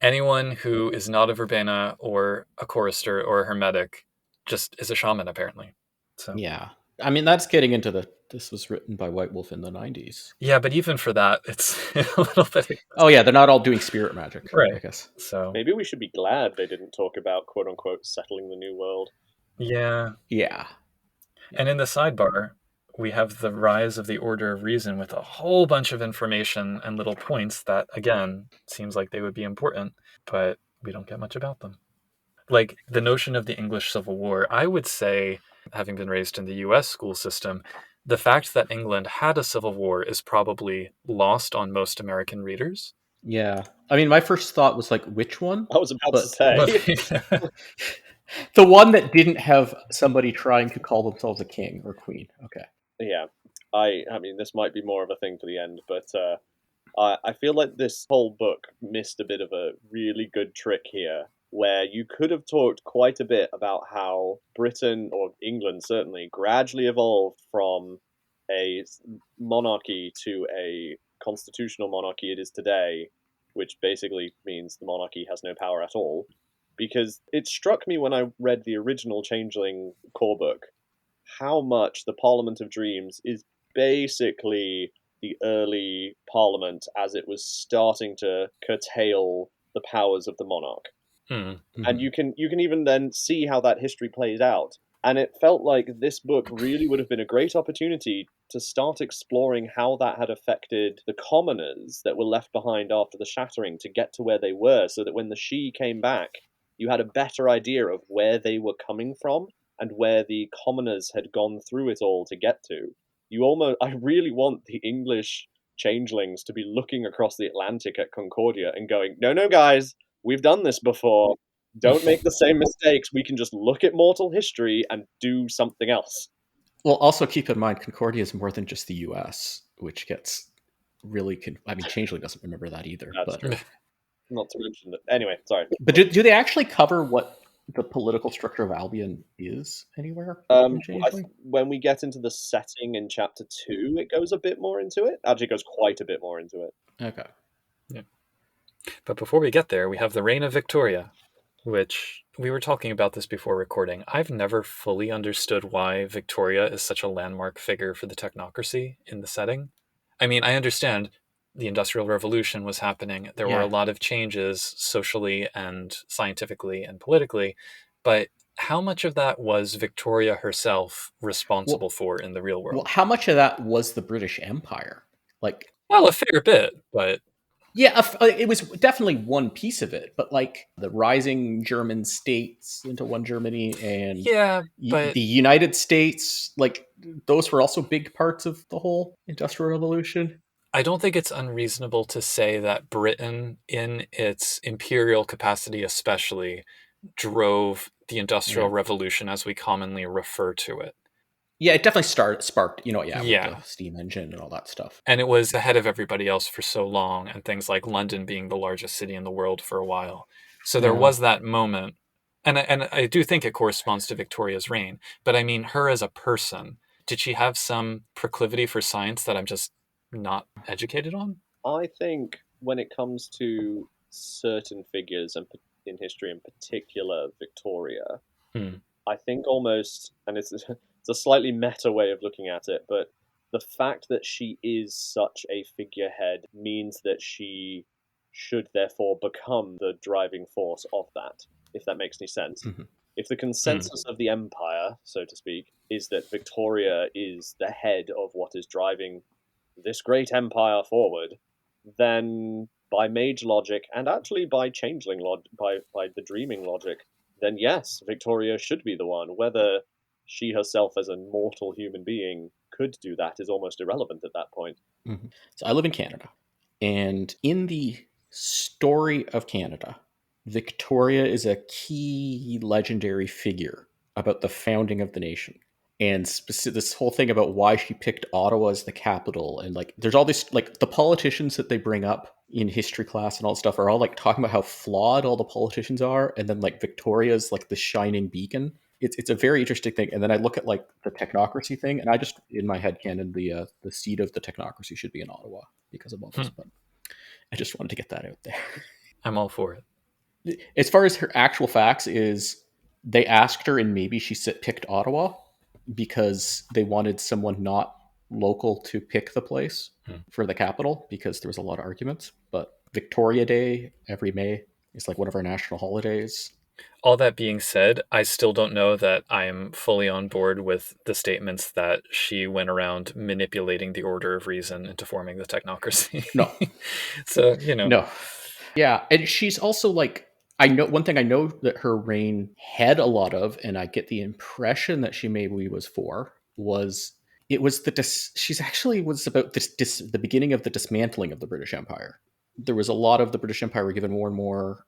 anyone who is not a verbena or a chorister or a hermetic just is a shaman, apparently. So yeah, I mean that's getting into this was written by White Wolf in the 90s. Yeah, but even for that, it's a little bit. Oh yeah, they're not all doing spirit magic, right? I guess. So maybe we should be glad they didn't talk about "quote unquote" settling the New World. Yeah. And in the sidebar, we have the rise of the Order of Reason with a whole bunch of information and little points that, again, seems like they would be important, but we don't get much about them. Like the notion of the English Civil War, I would say, having been raised in the US school system, the fact that England had a civil war is probably lost on most American readers. Yeah. I mean, my first thought was like, which one? I was about to say. The one that didn't have somebody trying to call themselves a king or queen. Okay. Yeah. I mean, this might be more of a thing for the end, but I feel like this whole book missed a bit of a really good trick here, where you could have talked quite a bit about how Britain, or England certainly, gradually evolved from a monarchy to a constitutional monarchy it is today, which basically means the monarchy has no power at all. Because it struck me when I read the original Changeling core book how much the Parliament of Dreams is basically the early Parliament as it was starting to curtail the powers of the monarch. Mm-hmm. And you can even then see how that history plays out. And it felt like this book really would have been a great opportunity to start exploring how that had affected the commoners that were left behind after the shattering to get to where they were, so that when the Sidhe came back, you had a better idea of where they were coming from and where the commoners had gone through it all to get to. I really want the English changelings to be looking across the Atlantic at Concordia and going, no, guys, we've done this before. Don't make the same mistakes. We can just look at mortal history and do something else. Well, also keep in mind, Concordia is more than just the U.S., which gets really... Changeling doesn't remember that either. That's true. Not to mention that. Anyway, sorry. But do they actually cover what the political structure of Albion is anywhere? When we get into the setting in chapter 2, it goes a bit more into it. Actually, it goes quite a bit more into it. Okay. Yeah. But before we get there, we have the Reign of Victoria, which we were talking about this before recording. I've never fully understood why Victoria is such a landmark figure for the technocracy in the setting. I mean, I understand the Industrial Revolution was happening. There were a lot of changes socially and scientifically and politically, but how much of that was Victoria herself responsible for in the real world? Well, how much of that was the British Empire? Well, a fair bit, but... Yeah, it was definitely one piece of it, but like the rising German states into one Germany and but the United States, like those were also big parts of the whole Industrial Revolution. I don't think it's unreasonable to say that Britain, in its imperial capacity especially, drove the Industrial Revolution as we commonly refer to it. Yeah, it definitely sparked, with Yeah. the steam engine and all that stuff. And it was ahead of everybody else for so long, and things like London being the largest city in the world for a while. So there was that moment. And I do think it corresponds to Victoria's reign. But I mean, her as a person, did she have some proclivity for science that I'm just not educated on? I think when it comes to certain figures and in history, in particular Victoria, I think almost, and it's a slightly meta way of looking at it, but the fact that she is such a figurehead means that she should therefore become the driving force of that, if that makes any sense. If the consensus of the empire, so to speak, is that Victoria is the head of what is driving this great empire forward, then by mage logic and actually by changeling by the dreaming logic, then yes, Victoria should be the one. Whether she herself as a mortal human being could do that is almost irrelevant at that point. So I live in Canada, and in the story of Canada, Victoria is a key legendary figure about the founding of the nation. And this whole thing about why she picked Ottawa as the capital, and like there's all this, like the politicians that they bring up in history class and all stuff are all like talking about how flawed all the politicians are, and then like Victoria's like the shining beacon. It's a very interesting thing. And then I look at like the technocracy thing, and I just in my head canon the seat of the technocracy should be in Ottawa because of all this. But I just wanted to get that out there. I'm all for it. As far as her actual facts is, they asked her, and maybe she picked Ottawa because they wanted someone not local to pick the place for the capital, because there was a lot of arguments. But Victoria Day every May is like one of our national holidays. All that being said, I still don't know that I am fully on board with the statements that she went around manipulating the order of reason into forming the technocracy. No. So, No. Yeah, and she's also like, I know one thing I know that her reign had a lot of, and I get the impression that she maybe was for, was it was she's actually was about the beginning of the dismantling of the British Empire. There was a lot of the British Empire were given more and more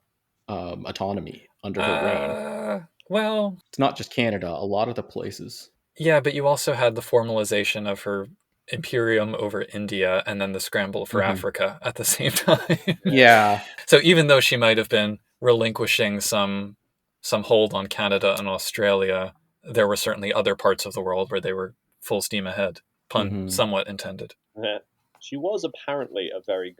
autonomy under her reign. Well, it's not just Canada, a lot of the places. Yeah, but you also had the formalization of her imperium over India and then the scramble for Africa at the same time. Yeah. So even though she might have been relinquishing some hold on Canada and Australia, there were certainly other parts of the world where they were full steam ahead. Pun somewhat intended. Yeah. She was apparently a very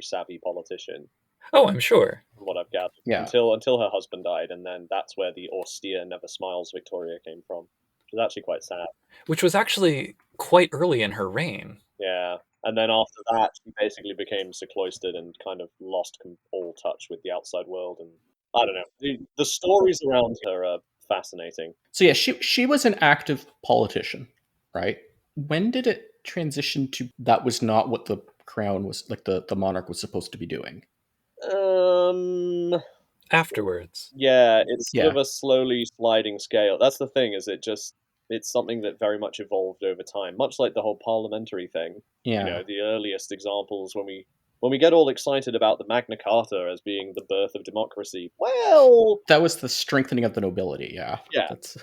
savvy politician. Oh, I'm sure. From what I've gathered. Yeah. Until her husband died, and then that's where the austere, never smiles Victoria came from. Which was actually quite sad. Which was actually quite early in her reign. Yeah. And then after that, she basically became secloistered and kind of lost all touch with the outside world. And I don't know. The stories around her are fascinating. So yeah, she was an active politician, right? When did it transition to that was not what the crown was, like the monarch was supposed to be doing? Afterwards. Yeah, it's sort of a slowly sliding scale. That's the thing, is it's something that very much evolved over time, much like the whole parliamentary thing. Yeah. The earliest examples when we get all excited about the Magna Carta as being the birth of democracy, well, that was the strengthening of the nobility. Yeah.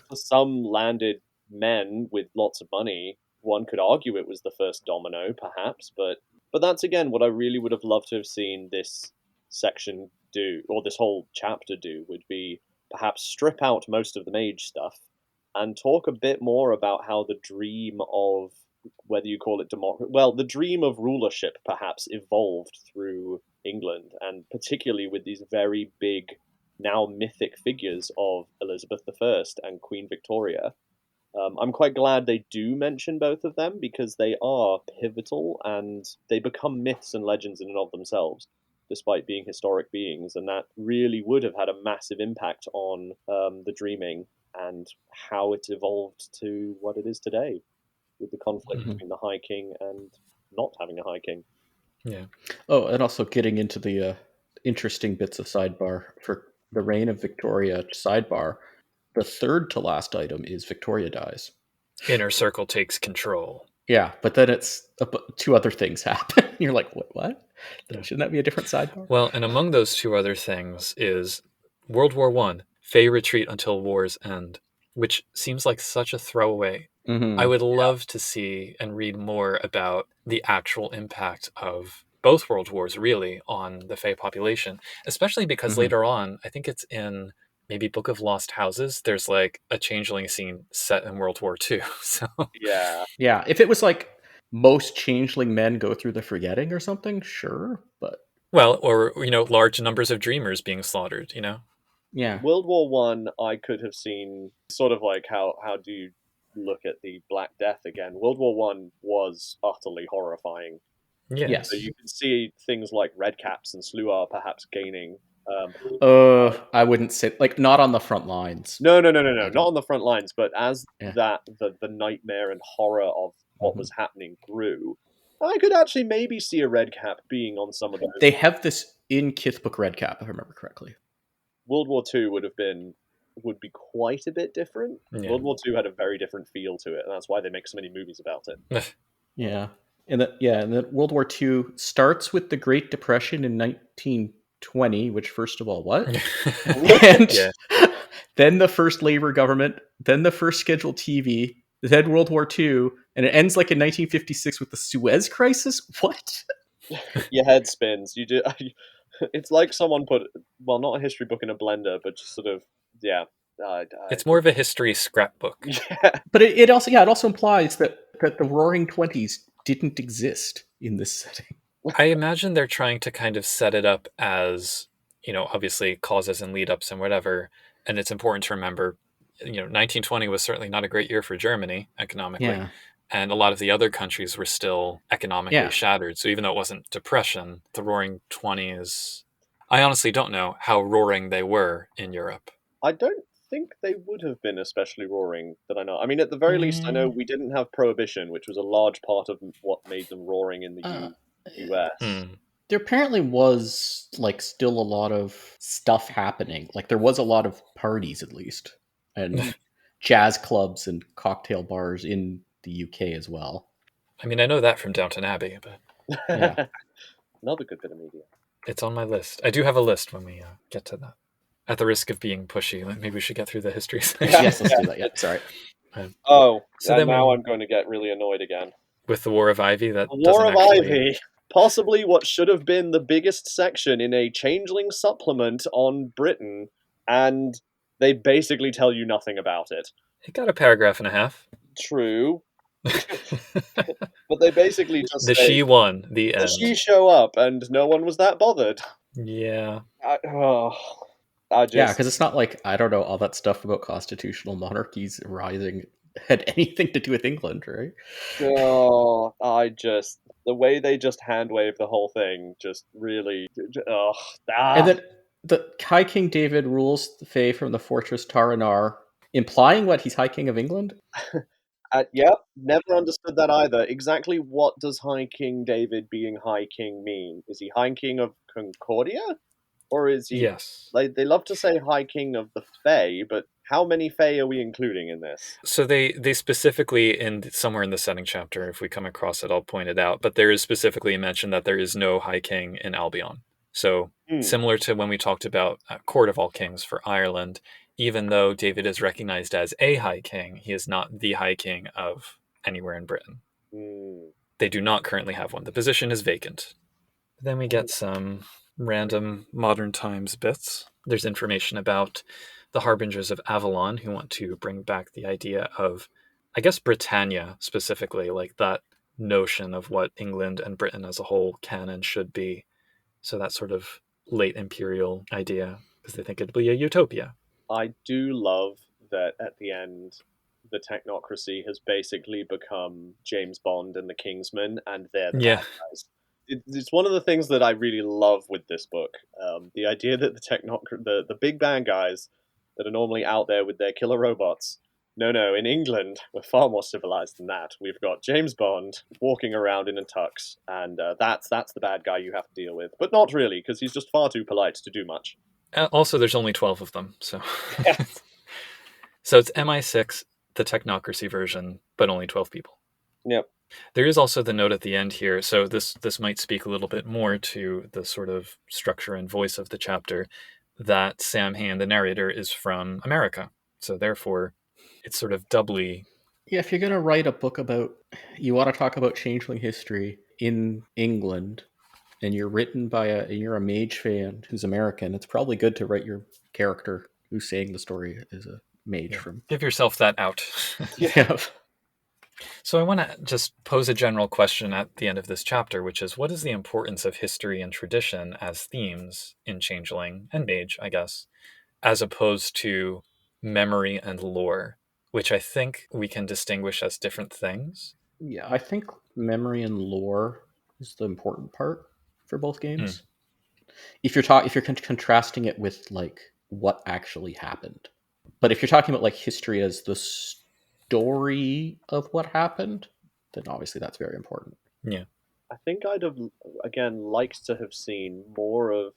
For some landed men with lots of money, one could argue it was the first domino, perhaps, but that's again what I really would have loved to have seen this section do, or this whole chapter do, would be perhaps strip out most of the mage stuff and talk a bit more about how the dream of, whether you call it the dream of rulership perhaps evolved through England, and particularly with these very big, now mythic figures of Elizabeth I and Queen Victoria. I'm quite glad they do mention both of them, because they are pivotal and they become myths and legends in and of themselves, despite being historic beings, and that really would have had a massive impact on the dreaming and how it evolved to what it is today, with the conflict between the High King and not having a High King. Yeah. Oh, and also getting into the interesting bits of sidebar for the reign of Victoria sidebar. The third to last item is Victoria dies. Inner Circle takes control. Yeah, but then it's two other things happen. You're like, what? Yeah. Shouldn't that be a different sidebar? Well, and among those two other things is World War One. Fey retreat until war's end, which seems like such a throwaway. Mm-hmm. I would love to see and read more about the actual impact of both world wars, really, on the Fey population, especially because later on, I think it's in maybe Book of Lost Houses, there's like a changeling scene set in World War II. So yeah, if it was like most changeling men go through the forgetting or something, sure, but well, or large numbers of dreamers being slaughtered. yeah. World War One, I could have seen sort of like how do you look at the Black Death again? World War One was utterly horrifying. Yeah. Yes. So you can see things like redcaps and sluar perhaps gaining. I wouldn't say like not on the front lines. No, not on the front lines, but as Yeah. the nightmare and horror of what was happening grew, I could actually maybe see a redcap being on some of those. They have this in Kithbook Redcap, if I remember correctly. World War Two would be quite a bit different. Yeah. World War Two had a very different feel to it, and that's why they make so many movies about it. Yeah. And then World War II starts with the Great Depression in 1920, which first of all, what? And Yeah. then the first Labour government, then the first scheduled TV, then World War II, and it ends like in 1956 with the Suez Crisis? What? Your head spins. You do. It's like someone put, well, not a history book in a blender, but just sort of, yeah. It's more of a history scrapbook. Yeah. But it also implies that the Roaring Twenties didn't exist in this setting. I imagine they're trying to kind of set it up as, obviously causes and lead ups and whatever. And it's important to remember, 1920 was certainly not a great year for Germany economically. Yeah. And a lot of the other countries were still economically shattered. So even though it wasn't depression, the Roaring Twenties, I honestly don't know how roaring they were in Europe. I don't think they would have been especially roaring that I know. I mean, at the very least, I know we didn't have prohibition, which was a large part of what made them roaring in the US. There apparently was like still a lot of stuff happening. Like there was a lot of parties at least, and jazz clubs and cocktail bars in the UK as well. I mean, I know that from Downton Abbey, but Yeah. Another good bit of media. It's on my list. I do have a list when we get to that. At the risk of being pushy, maybe we should get through the history section. Yes, let's do that. Yeah, sorry. So then now I'm going to get really annoyed again. With the War of Ivy, that the War of Ivy, possibly what should have been the biggest section in a changeling supplement on Britain, and they basically tell you nothing about it. It got a paragraph and a half. True. But they basically just the say, she won, the end. She show up, and no one was that bothered. Yeah. Yeah, because it's not like, I don't know, all that stuff about constitutional monarchies rising had anything to do with England, right? The way they just hand wave the whole thing just really. And then the High King David rules the Fae from the fortress Taranar, implying what, he's High King of England? Yep, never understood that either. Exactly what does High King David being High King mean? Is he High King of Concordia? Or is he... Yes. They love to say High King of the Fae, but how many Fae are we including in this? So they specifically, somewhere in the setting chapter, if we come across it, I'll point it out, but there is specifically a mention that there is no High King in Albion. So similar to when we talked about Court of All Kings for Ireland, even though David is recognized as a High King, he is not the High King of anywhere in Britain. They do not currently have one. The position is vacant. Then we get some random modern times bits. There's information about the Harbingers of Avalon who want to bring back the idea of, I guess, Britannia specifically, like that notion of what England and Britain as a whole can and should be. So that sort of late imperial idea, because they think it'd be a utopia. I do love that at the end, the technocracy has basically become James Bond and the Kingsman, and they're the bad guys. It's one of the things that I really love with this book. The idea that the big bad guys that are normally out there with their killer robots. No, in England, we're far more civilized than that. We've got James Bond walking around in a tux, and that's the bad guy you have to deal with. But not really, because he's just far too polite to do much. Also, there's only 12 of them, so... So it's MI6, the technocracy version. but only 12 people. Yep. There is also the note at the end here, so this might speak a little bit more to the sort of structure and voice of the chapter, that Sam Hain, the narrator, is from America. So therefore, it's sort of doubly... Yeah, if you're going to write a book about, you want to talk about changeling history in England, and you're you're a mage fan who's American, it's probably good to write your character who's saying the story is a mage from... Give yourself that out. Yeah. So I want to just pose a general question at the end of this chapter, which is, what is the importance of history and tradition as themes in Changeling and Mage, I guess, as opposed to memory and lore, which I think we can distinguish as different things? Yeah, I think memory and lore is the important part for both games. If you're contrasting it with like what actually happened. But if you're talking about like history as the story of what happened, then obviously that's very important. Yeah. I think I'd have, again, liked to have seen more of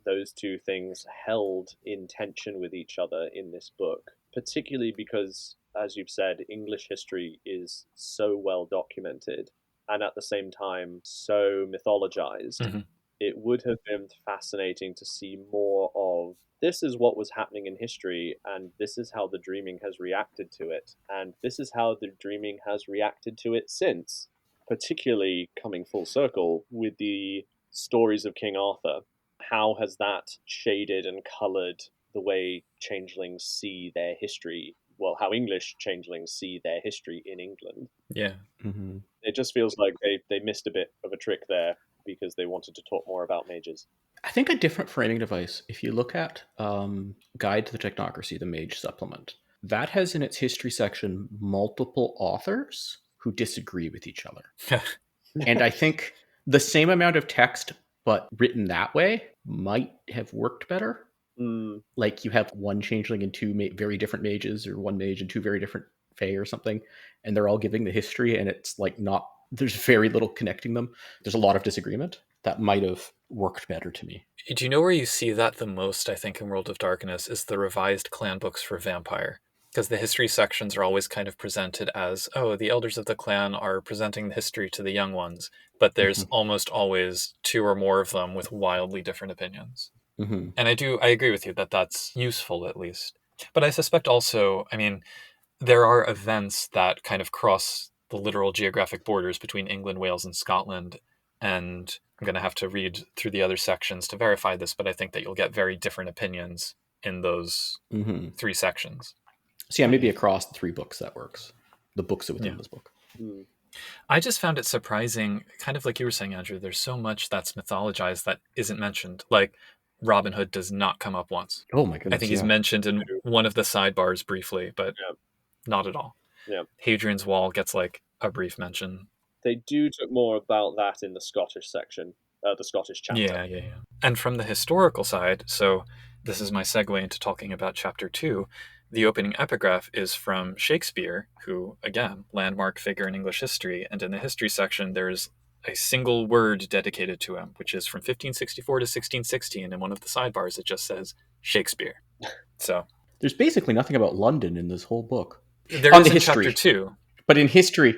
those two things held in tension with each other in this book, particularly because, as you've said, English history is so well documented and at the same time so mythologized. Mm-hmm. It would have been fascinating to see more of this is what was happening in history, and this is how the dreaming has reacted to it, and this is how the dreaming has reacted to it since, particularly coming full circle with the stories of King Arthur. How has that shaded and coloured the way changelings see their history? Well, how English changelings see their history in England. Yeah. Mm-hmm. It just feels like they missed a bit of a trick there because they wanted to talk more about mages. I think a different framing device, if you look at Guide to the Technocracy, the Mage supplement, that has in its history section multiple authors who disagree with each other. And I think the same amount of text, but written that way, might have worked better. Mm. Like you have one changeling and two very different mages, or one mage and two very different fae or something, and they're all giving the history, and it's like not, there's very little connecting them. There's a lot of disagreement. That might have worked better to me. Do you know where you see that the most, I think, in World of Darkness, is the revised clan books for Vampire. Because the history sections are always kind of presented as, oh, the elders of the clan are presenting the history to the young ones. But there's almost always two or more of them with wildly different opinions. Mm-hmm. And I agree with you that that's useful, at least. But I suspect also, I mean, there are events that kind of cross the literal geographic borders between England, Wales, and Scotland. And I'm going to have to read through the other sections to verify this, but I think that you'll get very different opinions in those three sections. So yeah, maybe across the three books that works. The books within this book. Mm. I just found it surprising, kind of like you were saying, Andrew, there's so much that's mythologized that isn't mentioned. Like, Robin Hood does not come up once. Oh my goodness. I think he's mentioned in one of the sidebars briefly, but not at all. Yeah. Hadrian's Wall gets like a brief mention. They do talk more about that in the Scottish section, the Scottish chapter. Yeah. And from the historical side, so this is my segue into talking about chapter 2, the opening epigraph is from Shakespeare, who, again, landmark figure in English history, and in the history section there's a single word dedicated to him, which is from 1564 to 1616, and in one of the sidebars it just says Shakespeare. So there's basically nothing about London in this whole book. There is in chapter 2. But in history,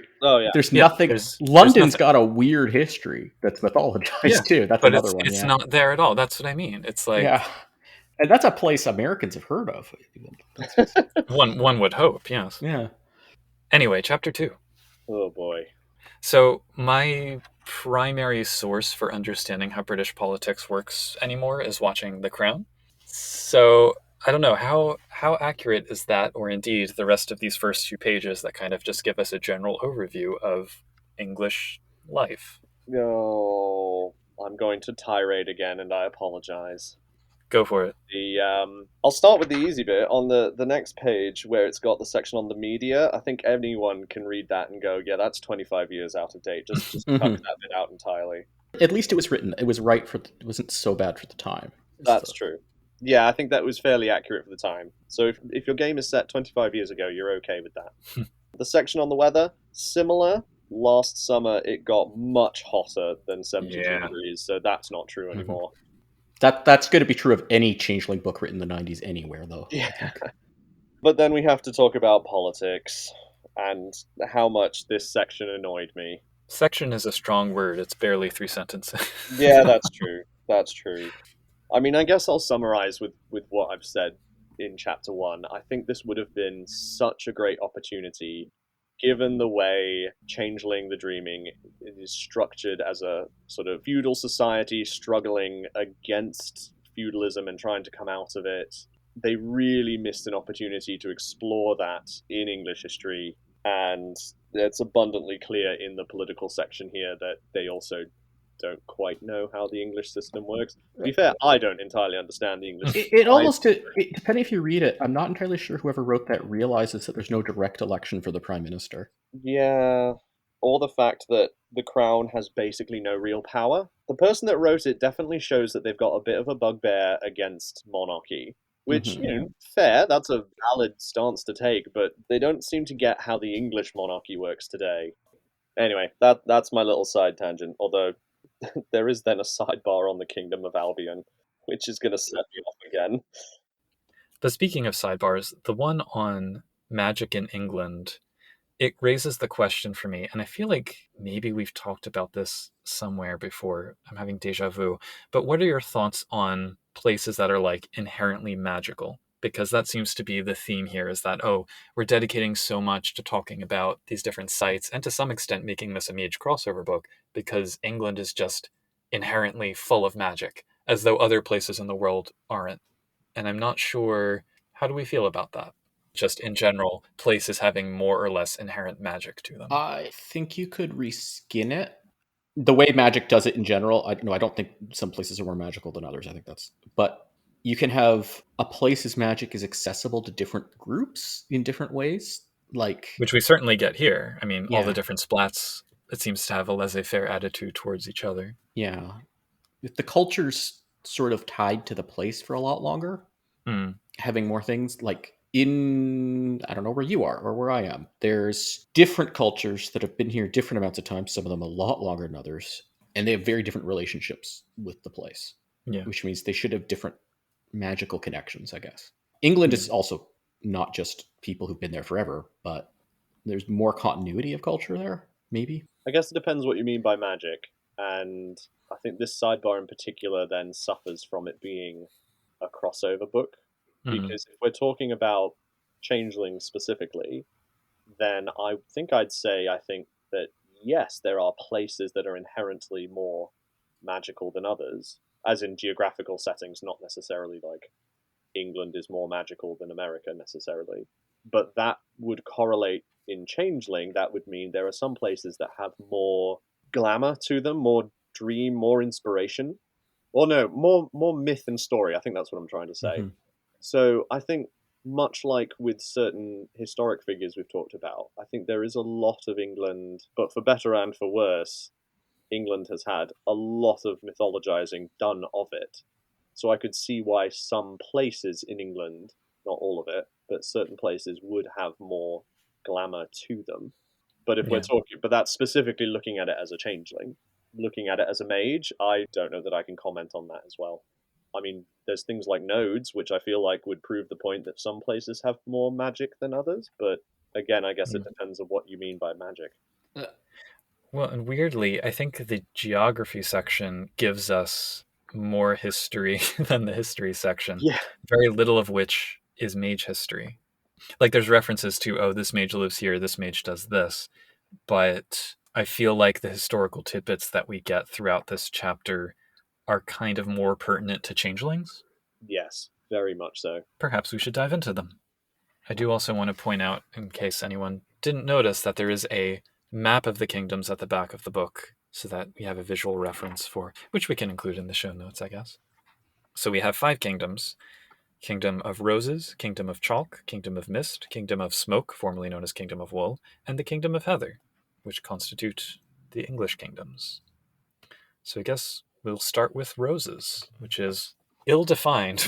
there's nothing. London's got a weird history that's mythologized too. That's another one. It's not there at all. That's what I mean. It's like, and that's a place Americans have heard of. One would hope, yes. Yeah. Anyway, chapter 2. Oh boy. So my primary source for understanding how British politics works anymore is watching The Crown. So I don't know, how accurate is that, or indeed the rest of these first few pages that kind of just give us a general overview of English life? No, I'm going to tirade again, and I apologize. Go for it. I'll start with the easy bit. On the next page, where it's got the section on the media, I think anyone can read that and go, yeah, that's 25 years out of date. Just cut that bit out entirely. At least it was written. It was right it wasn't so bad for the time. That's true. Yeah, I think that was fairly accurate for the time. So if your game is set 25 years ago, you're okay with that. The section on the weather, similar. Last summer, it got much hotter than 72 degrees, so that's not true anymore. That's going to be true of any changeling book written in the 90s anywhere, though. Yeah. But then we have to talk about politics. and how much this section annoyed me. Section is a strong word. It's barely 3 sentences. Yeah, that's true. That's true. I mean, I guess I'll summarize with what I've said in chapter one. I think this would have been such a great opportunity, given the way Changeling the Dreaming is structured as a sort of feudal society struggling against feudalism and trying to come out of it. They really missed an opportunity to explore that in English history, and it's abundantly clear in the political section here that they also don't quite know how the English system works. To be fair, I don't entirely understand the English system. It almost, depending if you read it, I'm not entirely sure whoever wrote that realizes that there's no direct election for the prime minister. Yeah, or the fact that the crown has basically no real power. The person that wrote it definitely shows that they've got a bit of a bugbear against monarchy, which, fair, that's a valid stance to take, but they don't seem to get how the English monarchy works today. Anyway, that's my little side tangent, although there is then a sidebar on the Kingdom of Albion, which is going to set me off again. But speaking of sidebars, the one on magic in England, it raises the question for me, and I feel like maybe we've talked about this somewhere before. I'm having deja vu. But what are your thoughts on places that are like inherently magical? Because that seems to be the theme here, is that, oh, we're dedicating so much to talking about these different sites and to some extent making this a mage crossover book because England is just inherently full of magic, as though other places in the world aren't. And I'm not sure, how do we feel about that? Just in general, places having more or less inherent magic to them. I think you could reskin it. The way magic does it in general, I don't think some places are more magical than others. I think that's, but you can have a place's magic is accessible to different groups in different ways. Like, Which we certainly get here. I mean, all the yeah, different splats, it seems to have a laissez-faire attitude towards each other. yeah. If the culture's sort of tied to the place for a lot longer, Mm. having more things like in, I don't know where you are or where I am, there's different cultures that have been here different amounts of time, some of them a lot longer than others, and they have very different relationships with the place, Yeah. which means they should have different magical connections, I guess. England Yeah. is also not just people who've been there forever, but there's more continuity of culture there, maybe. I guess it depends what you mean by magic, and I think this sidebar in particular then suffers from it being a crossover book, Mm. because if we're talking about changelings specifically, then I think I'd say I think that yes, there are places that are inherently more magical than others, as in geographical settings, not necessarily like England is more magical than America necessarily. But that would correlate in Changeling. That would mean there are some places that have more glamour to them, more dream, more inspiration. Well, no, more myth and story. I think that's what I'm trying to say. Mm-hmm. So I think much like with certain historic figures we've talked about, I think there is a lot of England, but for better and for worse, England has had a lot of mythologizing done of it. So I could see why some places in England, not all of it, but certain places would have more glamour to them. But if we're Yeah. talking, but that's specifically looking at it as a changeling. Looking at it as a mage, I don't know that I can comment on that as well. I mean, there's things like nodes, which I feel like would prove the point that some places have more magic than others. But again, I guess it depends on what you mean by magic. Well, and weirdly, I think the geography section gives us more history than the history section, Yeah, very little of which is mage history. Like there's references to, oh, this mage lives here, this mage does this, but I feel like the historical tidbits that we get throughout this chapter are kind of more pertinent to changelings. yes, very much so. Perhaps we should dive into them. I do also want to point out, in case anyone didn't notice, that there is a map of the kingdoms at the back of the book so that we have a visual reference for, which we can include in the show notes, I guess. So we have 5 kingdoms: Kingdom of Roses, Kingdom of Chalk, Kingdom of Mist, Kingdom of Smoke, formerly known as Kingdom of Wool, and the Kingdom of Heather, which constitute the English kingdoms. So I guess we'll start with Roses, which is ill-defined.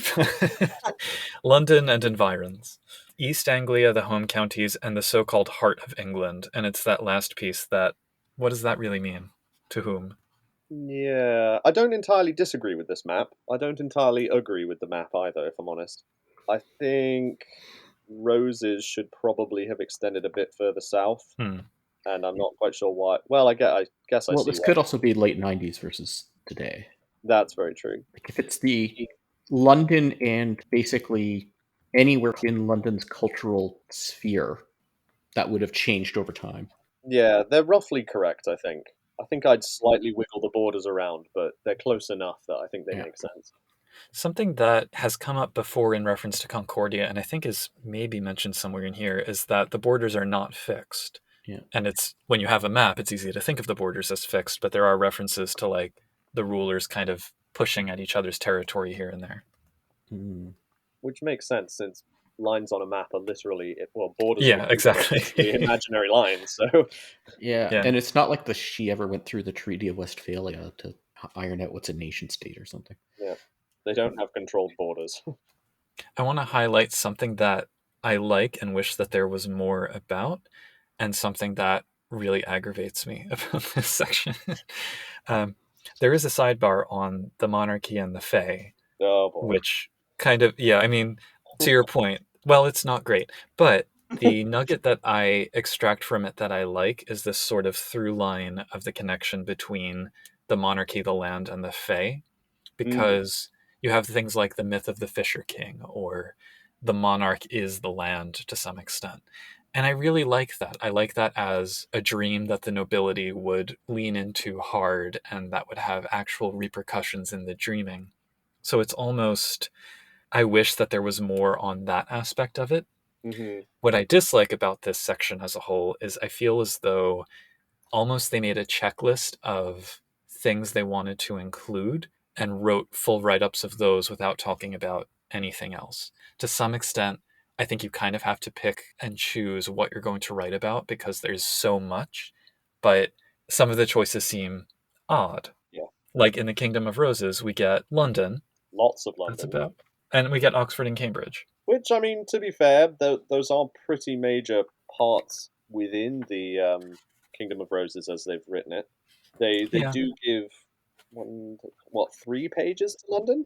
London and environs. East Anglia, the home counties, and the so-called heart of England. And it's that last piece that, what does that really mean? To whom? Yeah, I don't entirely disagree with this map. I don't entirely agree with the map either, if I'm honest. I think Roses should probably have extended a bit further south, Hmm. and I'm not quite sure why. Well, I guess I Well, see this why. could also be late 90s versus today. That's very true. Like if it's the London and basically anywhere in London's cultural sphere, that would have changed over time. Yeah, they're roughly correct, I think. I think I'd slightly wiggle the borders around, but they're close enough that I think they Yeah. make sense. Something that has come up before in reference to Concordia, and I think is maybe mentioned somewhere in here, is that the borders are not fixed. Yeah. And it's when you have a map, it's easy to think of the borders as fixed, but there are references to like the rulers kind of pushing at each other's territory here and there. Mm. Which makes sense since lines on a map are literally, well, borders of a Yeah, country are exactly. basically imaginary lines. So Yeah, Yeah. and it's not like she ever went through the Treaty of Westphalia to iron out what's a nation state or something. yeah, they don't have controlled borders. I want to highlight something that I like and wish that there was more about, and something that really aggravates me about this section. um, there is a sidebar on the monarchy and the Fae, Oh boy. which kind of, yeah, I mean, to your point, well, it's not great, but the nugget that I extract from it that I like is this sort of through line of the connection between the monarchy, the land, and the Fae, Mm, because you have things like the myth of the Fisher King, or the monarch is the land to some extent. And I really like that. I like that as a dream that the nobility would lean into hard and that would have actual repercussions in the dreaming. So it's almost, I wish that there was more on that aspect of it. hmm What I dislike about this section as a whole is I feel as though almost they made a checklist of things they wanted to include and wrote full write-ups of those without talking about anything else. To some extent, I think you kind of have to pick and choose what you're going to write about because there's so much, but some of the choices seem odd. Yeah, Like in the Kingdom of Roses, we get London, lots of that's London. about, and we get Oxford and Cambridge. Which, I mean, to be fair, those are pretty major parts within the Kingdom of Roses as they've written it. They Yeah. do give what 3 pages to London?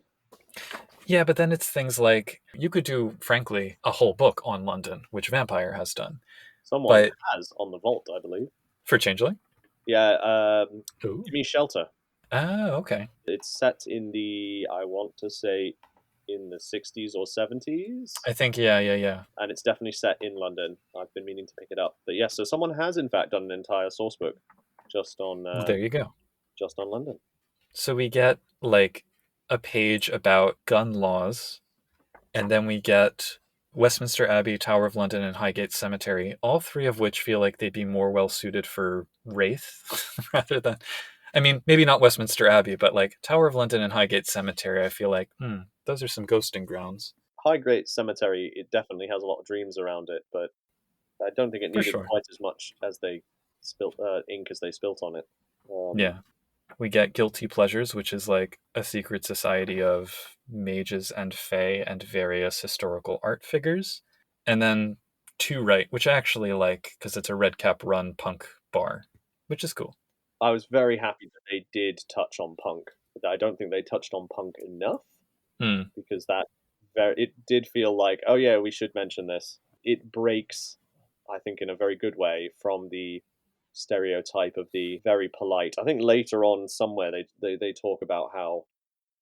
Yeah, but then it's things like you could do, frankly, a whole book on London, which Vampire has done. Someone But has on the vault, I believe. for Changeling? Yeah, Ooh. Give Me Shelter. Oh, okay. It's set in I want to say, in the 60s or 70s, I think, yeah. and it's definitely set in London. I've been meaning to pick it up, but yes, so someone has in fact done an entire source book just on Well, there you go. London. So we get like a page about gun laws, and then we get Westminster Abbey, Tower of London, and Highgate Cemetery, all three of which feel like they'd be more well suited for Wraith rather than. I mean, maybe not Westminster Abbey, but like Tower of London and Highgate Cemetery, I feel like, those are some ghosting grounds. Highgate Cemetery, it definitely has a lot of dreams around it, but I don't think it For needed sure. quite as much as they spilt ink as they spilt on it. Yeah. We get Guilty Pleasures, which is like a secret society of mages and fae and various historical art figures. And then Two Right, which I actually like because it's a red cap run punk bar, which is cool. I was very happy that they did touch on punk. I don't think they touched on punk enough Hmm. because it did feel like, oh yeah, we should mention this. It breaks, I think, in a very good way from the stereotype of the very polite. I think later on somewhere they talk about how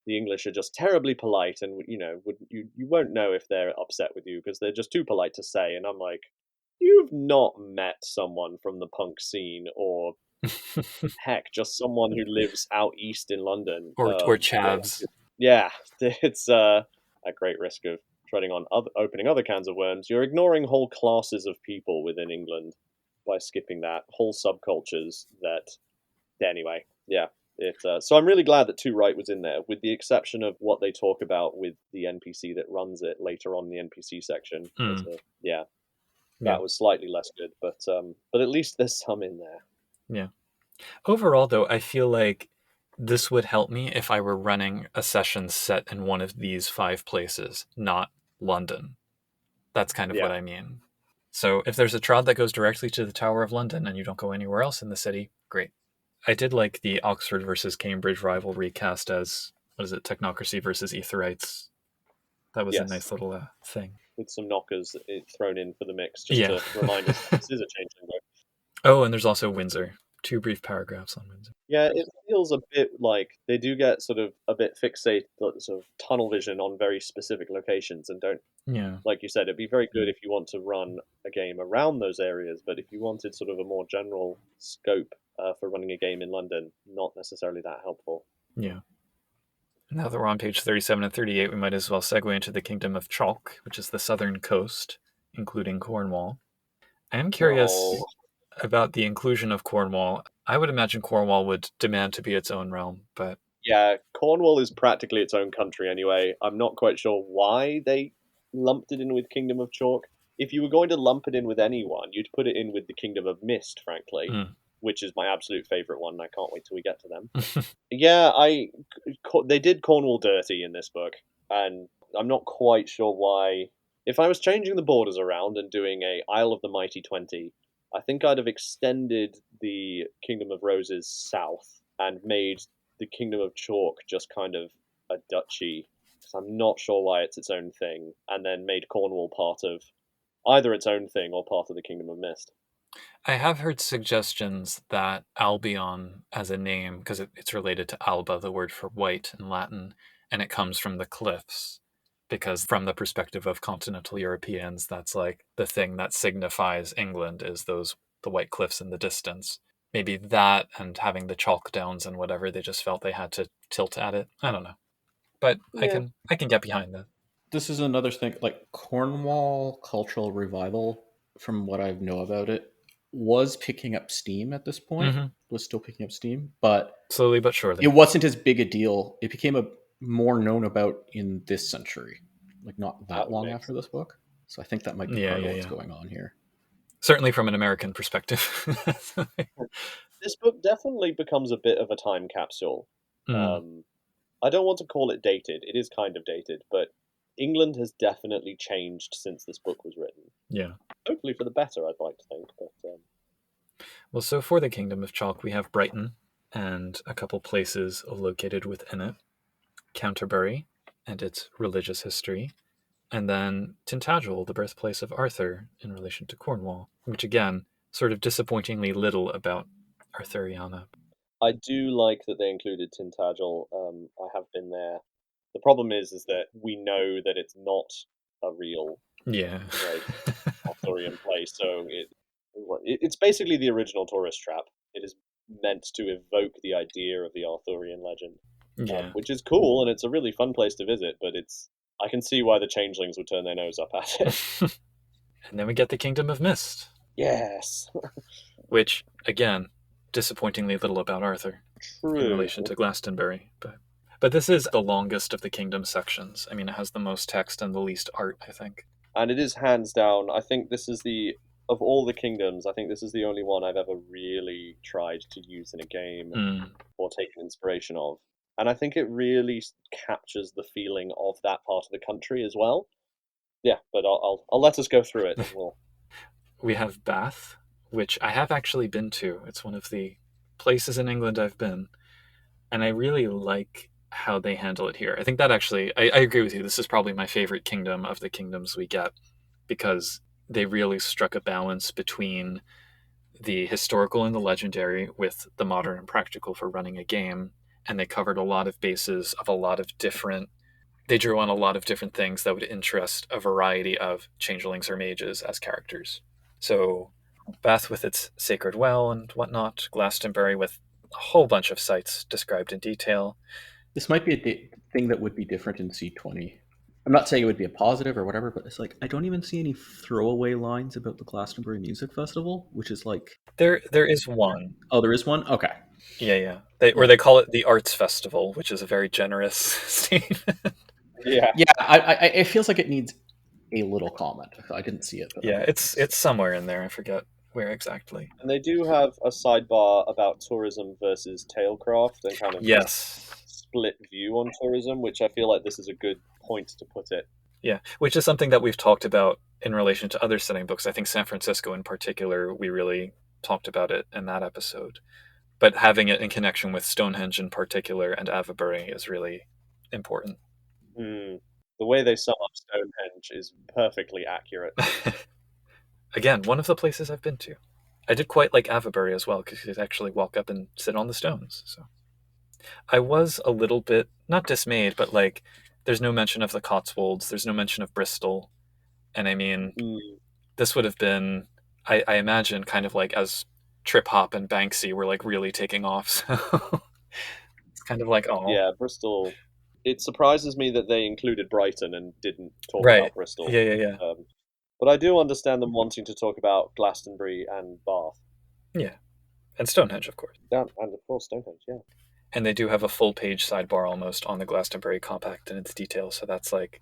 the English are just terribly polite, and you won't know if they're upset with you because they're just too polite to say. And I'm like, you've not met someone from the punk scene, or heck, just someone who lives out east in London. or chavs. Yeah, it's at great risk of treading on opening other cans of worms. You're ignoring whole classes of people within England by skipping that whole subcultures that. Anyway, yeah. So I'm really glad that Two Right was in there, with the exception of what they talk about with the NPC that runs it later on in the NPC section. Hmm. Yeah, Yeah. that was slightly less good, but at least there's some in there. Yeah. Overall, though, I feel like this would help me if I were running a session set in one of these 5 places, not London. That's kind of Yeah, what I mean. So if there's a trod that goes directly to the Tower of London and you don't go anywhere else in the city, great. I did like the Oxford versus Cambridge rivalry cast as, what is it, technocracy versus etherites. That was a yes. nice little thing. with some knockers thrown in for the mix, just to remind us that this is a changeling book. Oh, and there's also Windsor. 2 brief paragraphs on Windsor. Yeah, it feels a bit like they do get sort of a bit fixated, sort of tunnel vision on very specific locations, and don't, Yeah. like you said, it'd be very good if you want to run a game around those areas, but if you wanted sort of a more general scope for running a game in London, not necessarily that helpful. Yeah. Now that we're on page 37 and 38, we might as well segue into the Kingdom of Chalk, which is the southern coast, including Cornwall. I am curious about the inclusion of Cornwall. I would imagine Cornwall would demand to be its own realm, but... Yeah, Cornwall is practically its own country anyway. I'm not quite sure why they lumped it in with Kingdom of Chalk. If you were going to lump it in with anyone, you'd put it in with the Kingdom of Mist, frankly, which is my absolute favourite one. I can't wait till we get to them. Yeah, they did Cornwall dirty in this book, and I'm not quite sure why. If I was changing the borders around and doing a Isle of the Mighty 20, I think I'd have extended the Kingdom of Roses south and made the Kingdom of Chalk just kind of a duchy, because I'm not sure why it's its own thing, and then made Cornwall part of either its own thing or part of the Kingdom of Mist. I have heard suggestions that Albion as a name, because it's related to alba, the word for white in Latin, and it comes from the cliffs, because from the perspective of continental Europeans, that's like the thing that signifies England is the white cliffs in the distance. Maybe that and having the chalk downs and whatever, they just felt they had to tilt at it. I don't know. But yeah. I can get behind that. This is another thing, like Cornwall cultural revival, from what I know about it, was picking up steam at this point. Was still picking up steam, but slowly but surely. It wasn't as big a deal. It became more known about in this century, like not that long after this book. So I think that might be part of what's going on here. Certainly from an American perspective. This book definitely becomes a bit of a time capsule. I don't want to call it dated. It is kind of dated, but England has definitely changed since this book was written. Yeah. Hopefully for the better, I'd like to think. But well, so for the Kingdom of Chalk, we have Brighton and a couple places located within it. Canterbury and its religious history. And then Tintagel, the birthplace of Arthur, in relation to Cornwall, which again, sort of disappointingly little about Arthuriana. I do like that they included Tintagel. I have been there. The problem is that we know that it's not a real Arthurian place. So it's basically the original tourist trap. It is meant to evoke the idea of the Arthurian legend, which is cool, and it's a really fun place to visit, but I can see why the changelings would turn their nose up at it. And then we get the Kingdom of Mist. Yes. Which, again, disappointingly little about Arthur. True. In relation to Glastonbury. But this is the longest of the Kingdom sections. I mean, it has the most text and the least art, I think. And it is hands down. I think this is of all the kingdoms, I think this is the only one I've ever really tried to use in a game or taken inspiration of. And I think it really captures the feeling of that part of the country as well. Yeah, but I'll let us go through it. And we have Bath, which I have actually been to. It's one of the places in England I've been. And I really like how they handle it here. I think that actually, I agree with you. This is probably my favorite kingdom of the kingdoms we get, because they really struck a balance between the historical and the legendary with the modern and practical for running a game. And they covered a lot of bases of a lot of different... They drew on a lot of different things that would interest a variety of changelings or mages as characters. So Bath with its sacred well and whatnot, Glastonbury with a whole bunch of sites described in detail. This might be a thing that would be different in C20. I'm not saying it would be a positive or whatever, but it's like I don't even see any throwaway lines about the Glastonbury Music Festival, which is like... There is one. Oh, there is one? Okay. Yeah. Or they call it the Arts Festival, which is a very generous statement. Yeah. It feels like it needs a little comment. I didn't see it. But yeah, it's somewhere in there. I forget where exactly. And they do have a sidebar about tourism versus tailcraft and kind of split view on tourism, which I feel like this is a good point to put it. Yeah, which is something that we've talked about in relation to other setting books. I think San Francisco in particular, we really talked about it in that episode. But having it in connection with Stonehenge in particular and Avebury is really important. The way they sum up Stonehenge is perfectly accurate. Again, one of the places I've been to. I did quite like Avebury as well, because you could actually walk up and sit on the stones. So I was a little bit, not dismayed, but like, there's no mention of the Cotswolds, there's no mention of Bristol. And I mean, this would have been, I imagine, kind of like as Trip Hop and Banksy were like really taking off. So it's kind of like, oh, Yeah, Bristol. It surprises me that they included Brighton and didn't talk right. about Bristol. Yeah. But I do understand them wanting to talk about Glastonbury and Bath. Yeah. And Stonehenge, of course. Yeah, and of course Stonehenge, yeah. And they do have a full page sidebar almost on the Glastonbury Compact and its details. So that's like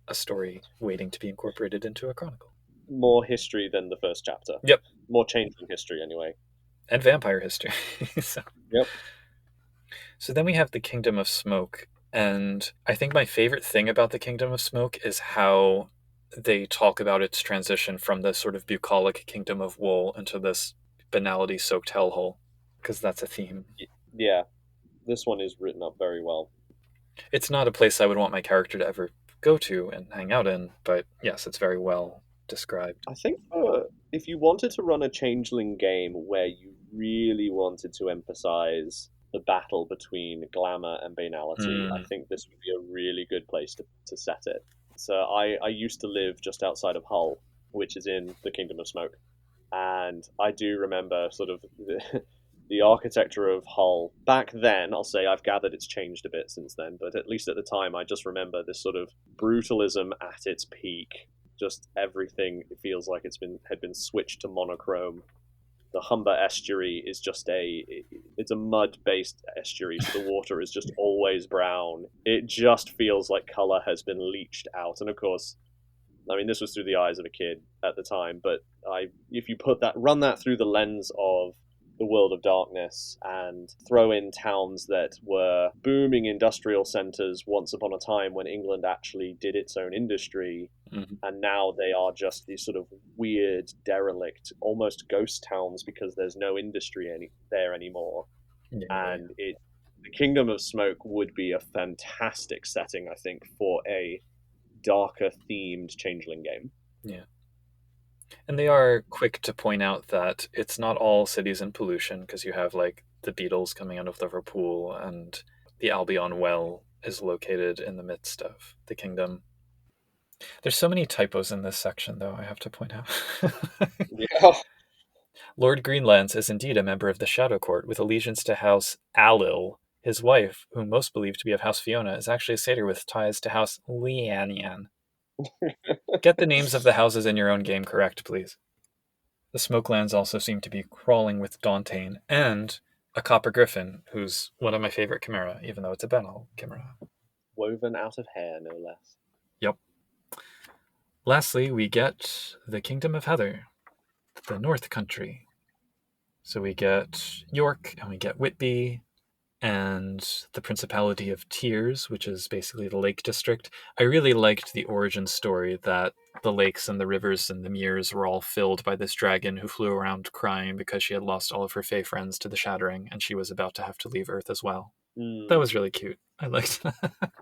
a story waiting to be incorporated into a chronicle. More history than the first chapter. Yep. More changeling history, anyway. And vampire history. So. Yep. So then we have the Kingdom of Smoke. And I think my favorite thing about the Kingdom of Smoke is how they talk about its transition from this sort of bucolic kingdom of wool into this banality soaked hellhole, because that's a theme. Yeah, this one is written up very well. It's not a place I would want my character to ever go to and hang out in, but yes, it's very well described. I think if you wanted to run a changeling game where you really wanted to emphasize the battle between glamour and banality, I think this would be a really good place to set it. So I used to live just outside of Hull, which is in the Kingdom of Smoke, and I do remember sort of the architecture of Hull back then. I'll say I've gathered it's changed a bit since then, but at least at the time, I just remember this sort of brutalism at its peak. Just everything feels like had been switched to monochrome. The Humber estuary is just it's a mud based estuary, so the water is just always brown. It just feels like color has been leached out. And of course, I mean, this was through the eyes of a kid at the time, but if you run that through the lens of the world of darkness and throw in towns that were booming industrial centers once upon a time when England actually did its own industry, and now they are just these sort of weird, derelict, almost ghost towns because there's no industry there anymore. And the Kingdom of Smoke would be a fantastic setting, I think, for a darker themed changeling game. Yeah. And they are quick to point out that it's not all cities and pollution, because you have like the beetles coming out of Liverpool, and the Albion Well is located in the midst of the kingdom. There's so many typos in this section, though, I have to point out. Yeah. Lord Greenlands is indeed a member of the Shadow Court with allegiance to House Alil. His wife, whom most believe to be of House Fiona, is actually a satyr with ties to House Lianian. Get the names of the houses in your own game correct, please. The Smokelands also seem to be crawling with Dauntain and a Copper Griffin, who's one of my favorite chimera, even though it's a banal chimera. Woven out of hair, no less. Yep. Lastly, we get the Kingdom of Heather, the North Country. So we get York, and we get Whitby, and the Principality of Tears, which is basically the Lake District. I really liked the origin story that the lakes and the rivers and the meres were all filled by this dragon who flew around crying because she had lost all of her fae friends to the Shattering, and she was about to have to leave Earth as well. That was really cute. I liked that.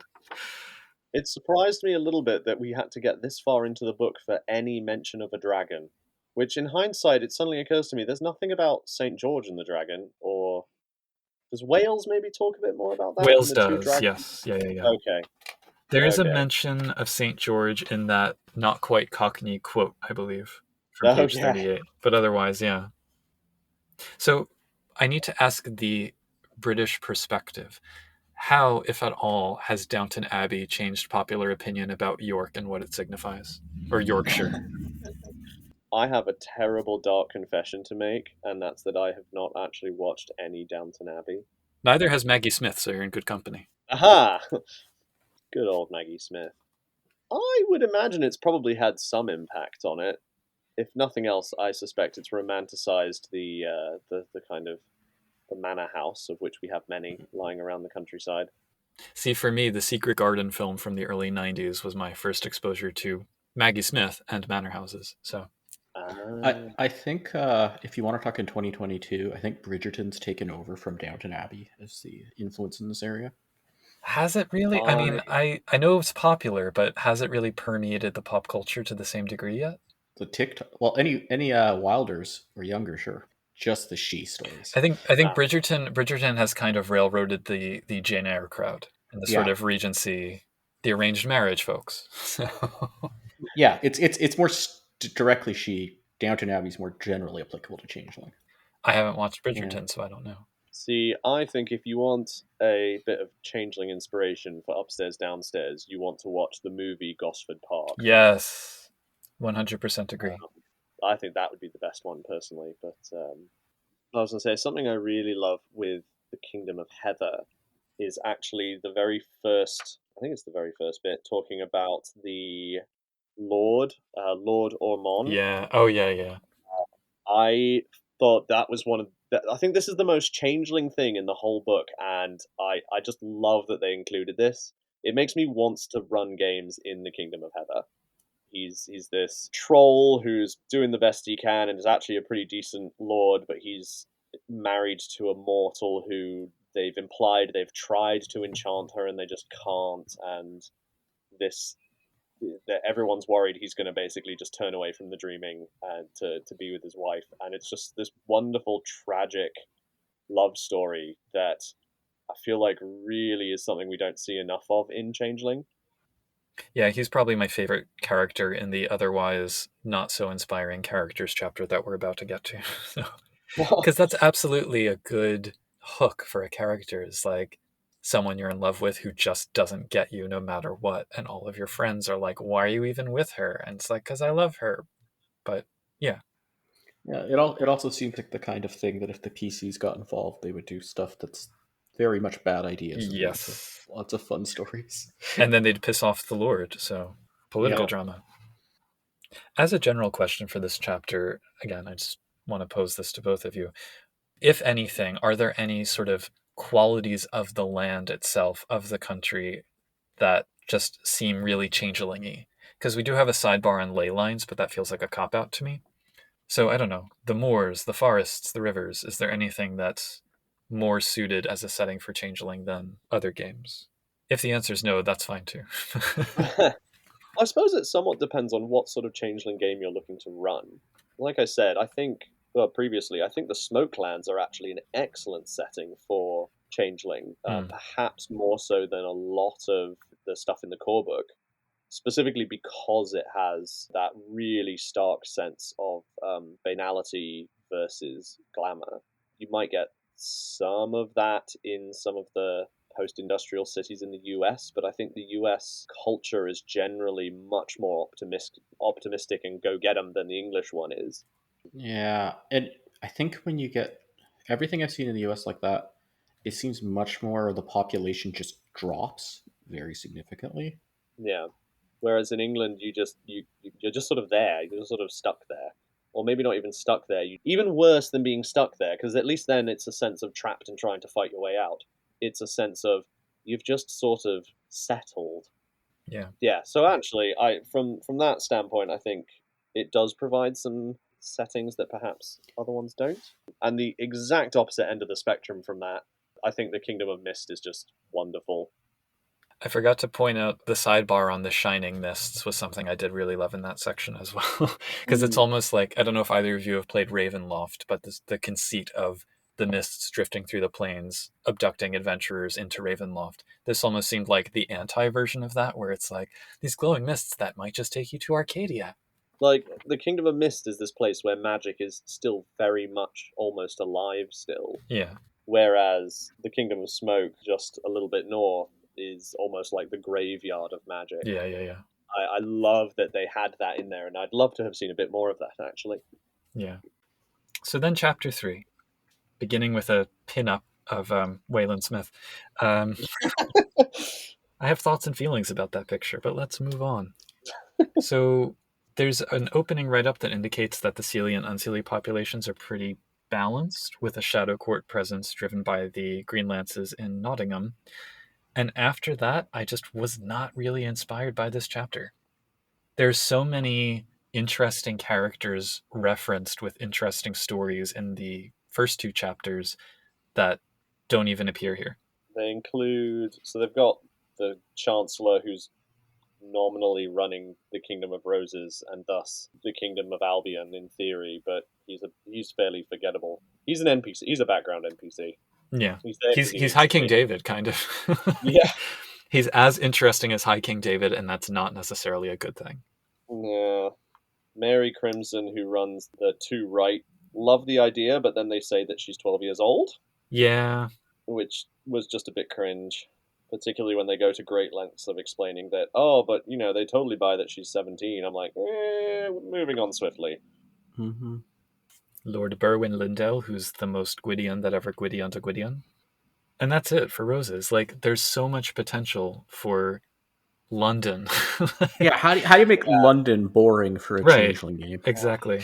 It surprised me a little bit that we had to get this far into the book for any mention of a dragon, which in hindsight, it suddenly occurs to me there's nothing about St. George and the dragon, or does Wales maybe talk a bit more about that? Wales and the two does, dragons? yes. Yeah. Okay. There is a Okay. mention of St. George in that not quite Cockney quote, I believe, from Oh, page yeah. 38. But otherwise, yeah. So I need to ask the British perspective. How, if at all, has Downton Abbey changed popular opinion about York and what it signifies? Or Yorkshire? I have a terrible dark confession to make, and that's that I have not actually watched any Downton Abbey. Neither has Maggie Smith, so you're in good company. Aha! Good old Maggie Smith. I would imagine it's probably had some impact on it. If nothing else, I suspect it's romanticized the kind of the manor house, of which we have many lying around the countryside. See, for me, the Secret Garden film from the early 90s was my first exposure to Maggie Smith and manor houses. So I think if you want to talk in 2022, I think Bridgerton's taken over from Downton Abbey as the influence in this area. Has it really? I mean, I know it's popular, but has it really permeated the pop culture to the same degree yet? The TikTok, well, any Wilders or younger, sure. Just the she stories. I think Bridgerton has kind of railroaded the Jane Eyre crowd and the sort Yeah, of Regency, the arranged marriage folks. So yeah. It's more directly she. Downton Abbey is more generally applicable to Changeling. I haven't watched Yeah. Bridgerton, so I don't know. See, I think if you want a bit of changeling inspiration for upstairs downstairs, you want to watch the movie Gosford Park. Yes, 100% agree. I think that would be the best one personally. But I was going to say something I really love with the Kingdom of Heather is actually the very first. I think it's the very first bit talking about the Lord Ormond. Yeah. Oh, yeah, yeah. I thought that was one of. I think this is the most changeling thing in the whole book, and I just love that they included this. It makes me want to run games in the Kingdom of Heather. He's this troll who's doing the best he can and is actually a pretty decent lord, but he's married to a mortal who they've implied they've tried to enchant her and they just can't. And this that everyone's worried he's going to basically just turn away from the dreaming and to be with his wife. And it's just this wonderful tragic love story that I feel like really is something we don't see enough of in Changeling. Yeah, he's probably my favorite character in the otherwise not so inspiring characters chapter that we're about to get to. Because that's absolutely a good hook for a character, is like someone you're in love with who just doesn't get you no matter what. And all of your friends are like, why are you even with her? And it's like, because I love her. But yeah. Yeah, it also seems like the kind of thing that if the PCs got involved, they would do stuff that's very much bad ideas and Yes. lots of fun stories. And then they'd piss off the Lord. So political Yeah. drama. As a general question for this chapter, again, I just want to pose this to both of you. If anything, are there any sort of qualities of the land itself, of the country, that just seem really changeling-y? Because we do have a sidebar on ley lines, but that feels like a cop-out to me. So I don't know. The moors, the forests, the rivers, is there anything that's more suited as a setting for changeling than other games? If the answer is no, that's fine too. I suppose it somewhat depends on what sort of changeling game you're looking to run. Like I said, I think well, previously, I think the Smokelands are actually an excellent setting for changeling, Hmm. perhaps more so than a lot of the stuff in the core book, specifically because it has that really stark sense of banality versus glamour. You might get some of that in some of the post-industrial cities in the US, but I think the US culture is generally much more optimistic and go get 'em than the English one is. Yeah, and I think when you get everything I've seen in the US like that, it seems much more the population just drops very significantly. Yeah. Whereas in England, you're just sort of there. You're just sort of stuck there, or maybe not even stuck there. Even worse than being stuck there, because at least then it's a sense of trapped and trying to fight your way out. It's a sense of you've just sort of settled. Yeah. Yeah. So actually, I from that standpoint, I think it does provide some settings that perhaps other ones don't. And the exact opposite end of the spectrum from that, I think the Kingdom of Mist is just wonderful. I forgot to point out the sidebar on the shining mists was something I did really love in that section as well. Because it's Mm. almost like, I don't know if either of you have played Ravenloft, but the conceit of the mists drifting through the plains, abducting adventurers into Ravenloft. This almost seemed like the anti version of that, where it's like these glowing mists that might just take you to Arcadia. Like the Kingdom of Mist is this place where magic is still very much almost alive still, Yeah. whereas the Kingdom of Smoke, just a little bit north, is almost like the graveyard of magic. Yeah, yeah, yeah. I love that they had that in there, and I'd love to have seen a bit more of that actually. Yeah. So then, chapter 3, beginning with a pin up of Waylon Smith. Um, I have thoughts and feelings about that picture, but let's move on. So there's an opening right up that indicates that the Seelie and Unseelie populations are pretty balanced, with a Shadow Court presence driven by the Green Lances in Nottingham. And after that, I just was not really inspired by this chapter. There's so many interesting characters referenced with interesting stories in the first two chapters that don't even appear here. They include, so they've got the Chancellor who's nominally running the Kingdom of Roses and thus the Kingdom of Albion in theory, but he's fairly forgettable. He's an NPC. He's a background NPC. Yeah. He's there because he He's needs High to King be. David, kind of. Yeah. He's as interesting as High King David, and that's not necessarily a good thing. Yeah. Mary Crimson, who runs the Two Right, love the idea, but then they say that she's 12 years old, Yeah. which was just a bit cringe. Particularly when they go to great lengths of explaining that, oh, but they totally buy that she's 17. I'm like, moving on swiftly. Mm-hmm. Lord Berwyn Lindell, who's the most Gwydion that ever Gwydion to Gwydion. And that's it for Roses. Like, there's so much potential for London. Yeah, how do you make London boring for a Right. changeling game? Exactly.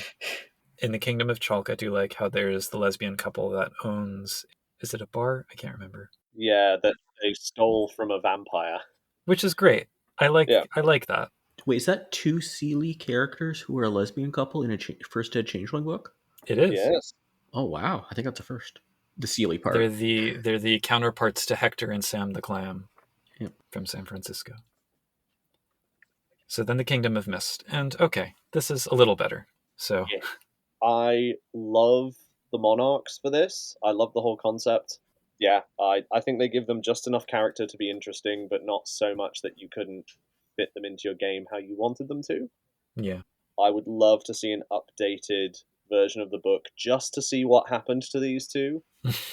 In the Kingdom of Chalk, I do like how there's the lesbian couple that owns, is it a bar? I can't remember. Yeah, that they stole from a vampire. Which is great. I like that. Wait, is that two Sealy characters who are a lesbian couple in a first ed changeling book? It is. Yes. Oh wow, I think that's the first. The Sealy part. They're the counterparts to Hector and Sam the Clam from San Francisco. So then the Kingdom of Mist. And okay, this is a little better. So yeah. I love the monarchs for this. I love the whole concept. Yeah, I think they give them just enough character to be interesting, but not so much that you couldn't fit them into your game how you wanted them to. Yeah. I would love to see an updated version of the book just to see what happened to these two.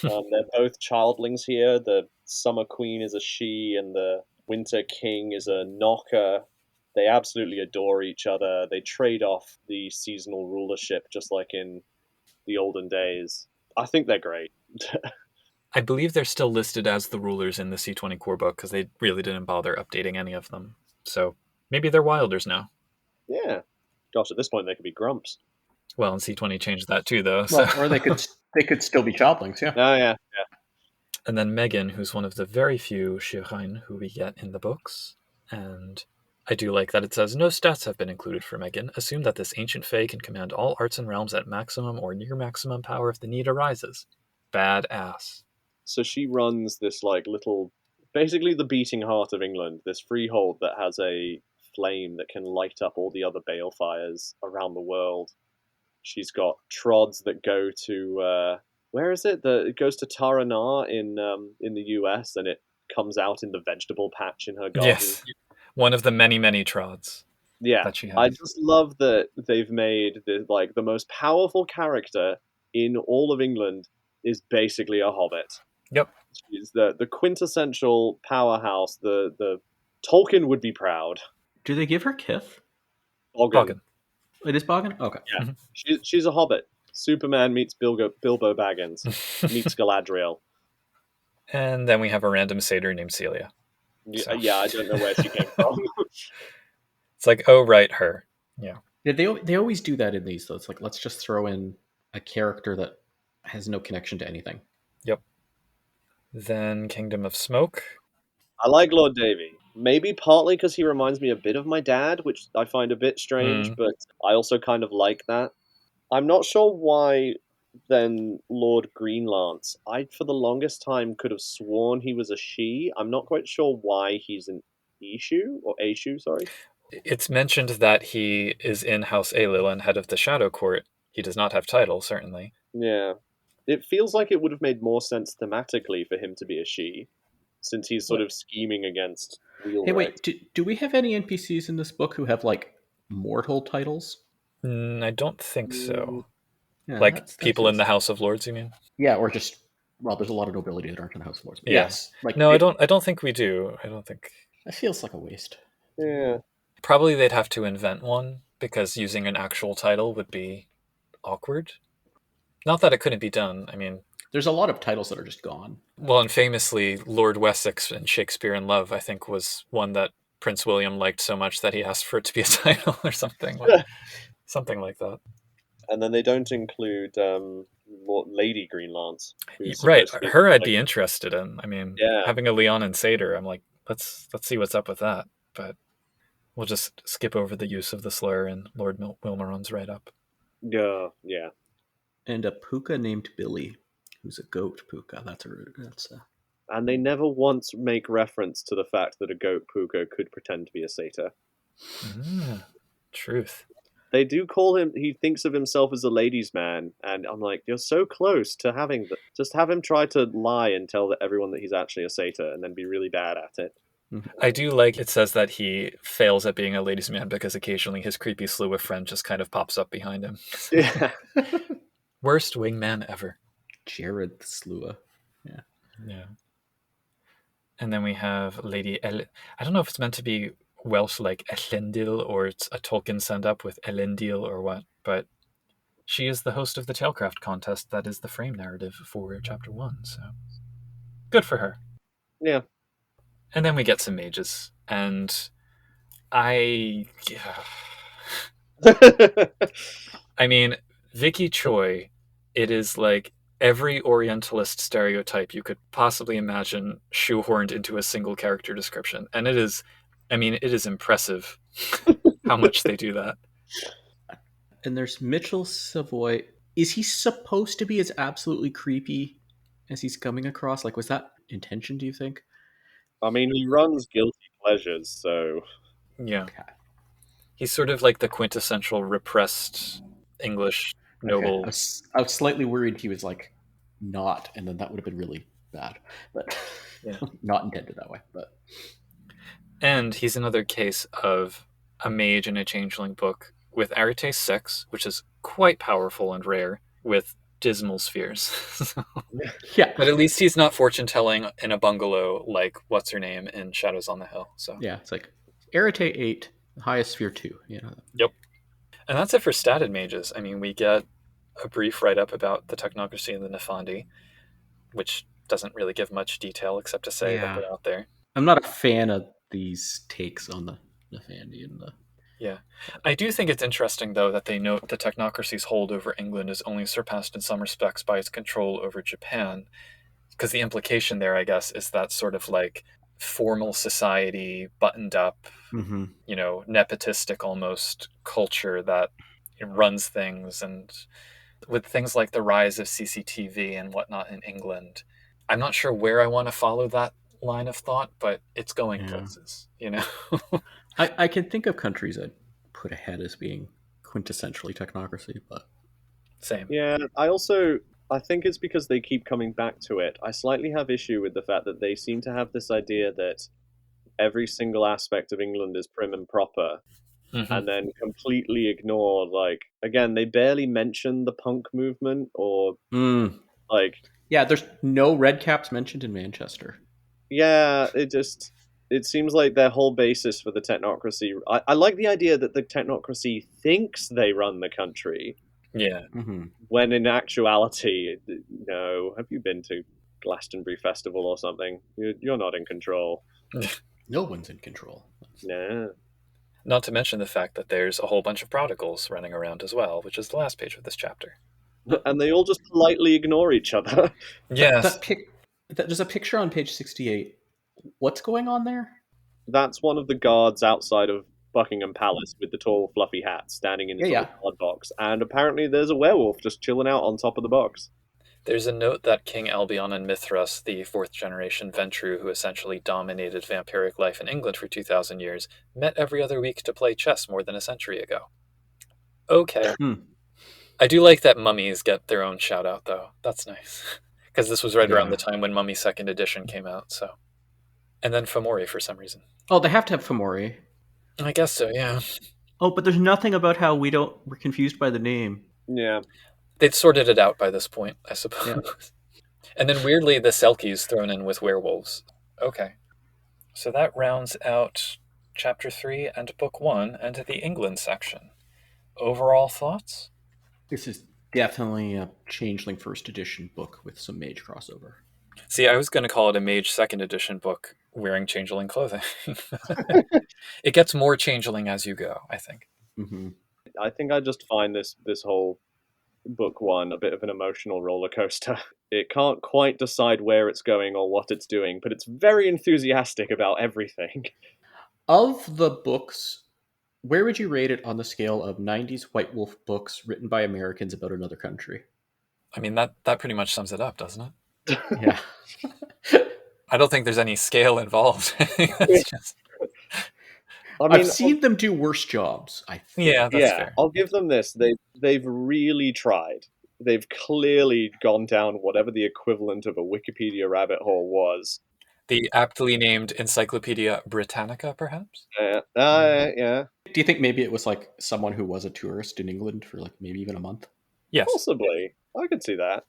They're both childlings here. The Summer Queen is a she, and the Winter King is a knocker. They absolutely adore each other. They trade off the seasonal rulership just like in the olden days. I think they're great. I believe they're still listed as the rulers in the C20 core book because they really didn't bother updating any of them. So maybe they're wilders now. Yeah. Gosh, at this point they could be grumps. Well, and C20 changed that too, though. Well, or they could still be childlings, yeah. Oh, yeah. And then Megan, who's one of the very few Shirhain who we get in the books. And I do like that it says, no stats have been included for Megan. Assume that this ancient fae can command all arts and realms at maximum or near maximum power if the need arises. Badass. So she runs this little, basically the beating heart of England, this freehold that has a flame that can light up all the other balefires around the world. She's got trods that go to where is it? It goes to Taranar in the US, and it comes out in the vegetable patch in her garden. Yes, one of the many trods. Yeah, that she has. I just love that they've made the most powerful character in all of England is basically a hobbit. Yep. She's the quintessential powerhouse. The Tolkien would be proud. Do they give her Kith? Boggin. It is Boggin? Okay. Yeah. Mm-hmm. She's a hobbit. Superman meets Bilbo Baggins, meets Galadriel. And then we have a random satyr named Celia. Yeah, I don't know where she came from. It's like, oh, right, her. Yeah. They always do that in these, though. It's like, let's just throw in a character that has no connection to anything. Yep. Then Kingdom of Smoke. I like Lord Davy. Maybe partly because he reminds me a bit of my dad, which I find a bit strange, but I also kind of like that. I'm not sure why then Lord Greenlance. I, for the longest time, could have sworn he was a she. I'm not quite sure why he's an Ishu, or Aishu, sorry. It's mentioned that he is in House Aelil and head of the Shadow Court. He does not have title, certainly. Yeah. It feels like it would have made more sense thematically for him to be a she, since he's sort of scheming against Wheelwright. Hey, wait, do we have any NPCs in this book who have, mortal titles? I don't think so. Yeah, that's people in the House of Lords, you mean? Yeah, or just, there's a lot of nobility that aren't in the House of Lords. Yeah. Yes. No, I don't think we do. I don't think. It feels like a waste. Yeah. Probably they'd have to invent one, because using an actual title would be awkward. Not that it couldn't be done. I mean, there's a lot of titles that are just gone. Well, and famously, Lord Wessex in Shakespeare in Love, I think, was one that Prince William liked so much that he asked for it to be a title or something. Something like that. And then they don't include Lady Greenlance. Right, her I'd be interested in. I mean, having a Leon and Satyr, I'm like, let's see what's up with that. But we'll just skip over the use of the slur in Lord Wilmeron's write-up. Yeah. And a puka named Billy, who's a goat puka. That's a and they never once make reference to the fact that a goat puko could pretend to be a satyr. Truth. They do call him, he thinks of himself as a ladies' man, and I'm like, you're so close to having that. Just have him try to lie and tell everyone that he's actually a satyr and then be really bad at it. I do like it says that he fails at being a ladies' man because occasionally his creepy Slua friend just kind of pops up behind him. Yeah. Worst wingman ever. Jared Slua. Yeah. And then we have Lady I don't know if it's meant to be Welsh like Elendil or it's a Tolkien send up with Elendil or what, but she is the host of the Tailcraft contest that is the frame narrative for Chapter 1, so good for her. Yeah. And then we get some mages, and I mean, Vicky Choi, it is like every Orientalist stereotype you could possibly imagine shoehorned into a single character description. And it is impressive how much they do that. And there's Mitchell Savoy. Is he supposed to be as absolutely creepy as he's coming across? Like, was that intention, do you think? I mean, he runs Guilty Pleasures, so... Yeah. Okay. He's sort of like the quintessential repressed English noble. Okay. I was slightly worried he was like not, and then that would have been really bad. But Yeah. not intended that way. But And he's another case of a mage in a changeling book with Arete 6, which is quite powerful and rare, with dismal spheres. yeah. But at least he's not fortune telling in a bungalow like what's her name in Shadows on the Hill. So Yeah, it's like Arete 8, highest sphere 2. You know. Yep. And that's it for statted mages. I mean, we get a brief write-up about the technocracy and the Nefandi, which doesn't really give much detail except to say that they're out there. I'm not a fan of these takes on the Nefandi and the... Yeah. I do think it's interesting, though, that they note the technocracy's hold over England is only surpassed in some respects by its control over Japan. Because the implication there, I guess, is that sort of like formal society, buttoned up, you know, nepotistic almost culture that runs things. And with things like the rise of CCTV and whatnot in England, I'm not sure where I want to follow that line of thought, but it's going places, you know? I can think of countries I'd put ahead as being quintessentially technocracy, but... Same. Yeah, I think it's because they keep coming back to it. I slightly have issue with the fact that they seem to have this idea that every single aspect of England is prim and proper, and then completely ignore, like, again, they barely mention the punk movement or, like... Yeah, there's no red caps mentioned in Manchester. Yeah, it seems like their whole basis for the technocracy... I like the idea that the technocracy thinks they run the country. Yeah. When in actuality, no. Have you been to Glastonbury Festival or something? You're not in control. No one's in control. No. Not to mention the fact that there's a whole bunch of prodigals running around as well, which is the last page of this chapter. And they all just politely ignore each other. Yes. There's a picture on page 68. What's going on there? That's one of the guards outside of Buckingham Palace with the tall, fluffy hat standing in his little card box. And apparently there's a werewolf just chilling out on top of the box. There's a note that King Albion and Mithras, the fourth generation Ventru who essentially dominated vampiric life in England for 2,000 years, met every other week to play chess more than a century ago. Okay. I do like that mummies get their own shout out, though. That's nice. Because this was right around the time when Mummy 2nd edition came out, so. And then Fomori for some reason. Oh, they have to have Fomori. I guess so, yeah. Oh, but there's nothing about how we're confused by the name. Yeah. They'd sorted it out by this point, I suppose. Yeah. And then weirdly, the Selkies thrown in with werewolves. Okay. So that rounds out Chapter 3 and Book 1 and the England section. Overall thoughts? This is definitely a Changeling first edition book with some mage crossover. See, I was going to call it a mage second edition book wearing changeling clothing. It gets more changeling as you go, I think. I think I just find this whole book 1 a bit of an emotional roller coaster. It can't quite decide where it's going or what it's doing, but it's very enthusiastic about everything. Of the books, where would you rate it on the scale of 90s White Wolf books written by Americans about another country? I mean, that pretty much sums it up, doesn't it? Yeah. I don't think there's any scale involved. It's just, I I've mean, seen them do worse jobs, I think. yeah, that's yeah, fair. I'll give them this. They've really tried. They've clearly gone down whatever the equivalent of a Wikipedia rabbit hole was. The aptly named Encyclopedia Britannica, perhaps? Yeah, Do you think maybe it was like someone who was a tourist in England for like maybe even a month? Yes. possibly. I could see that.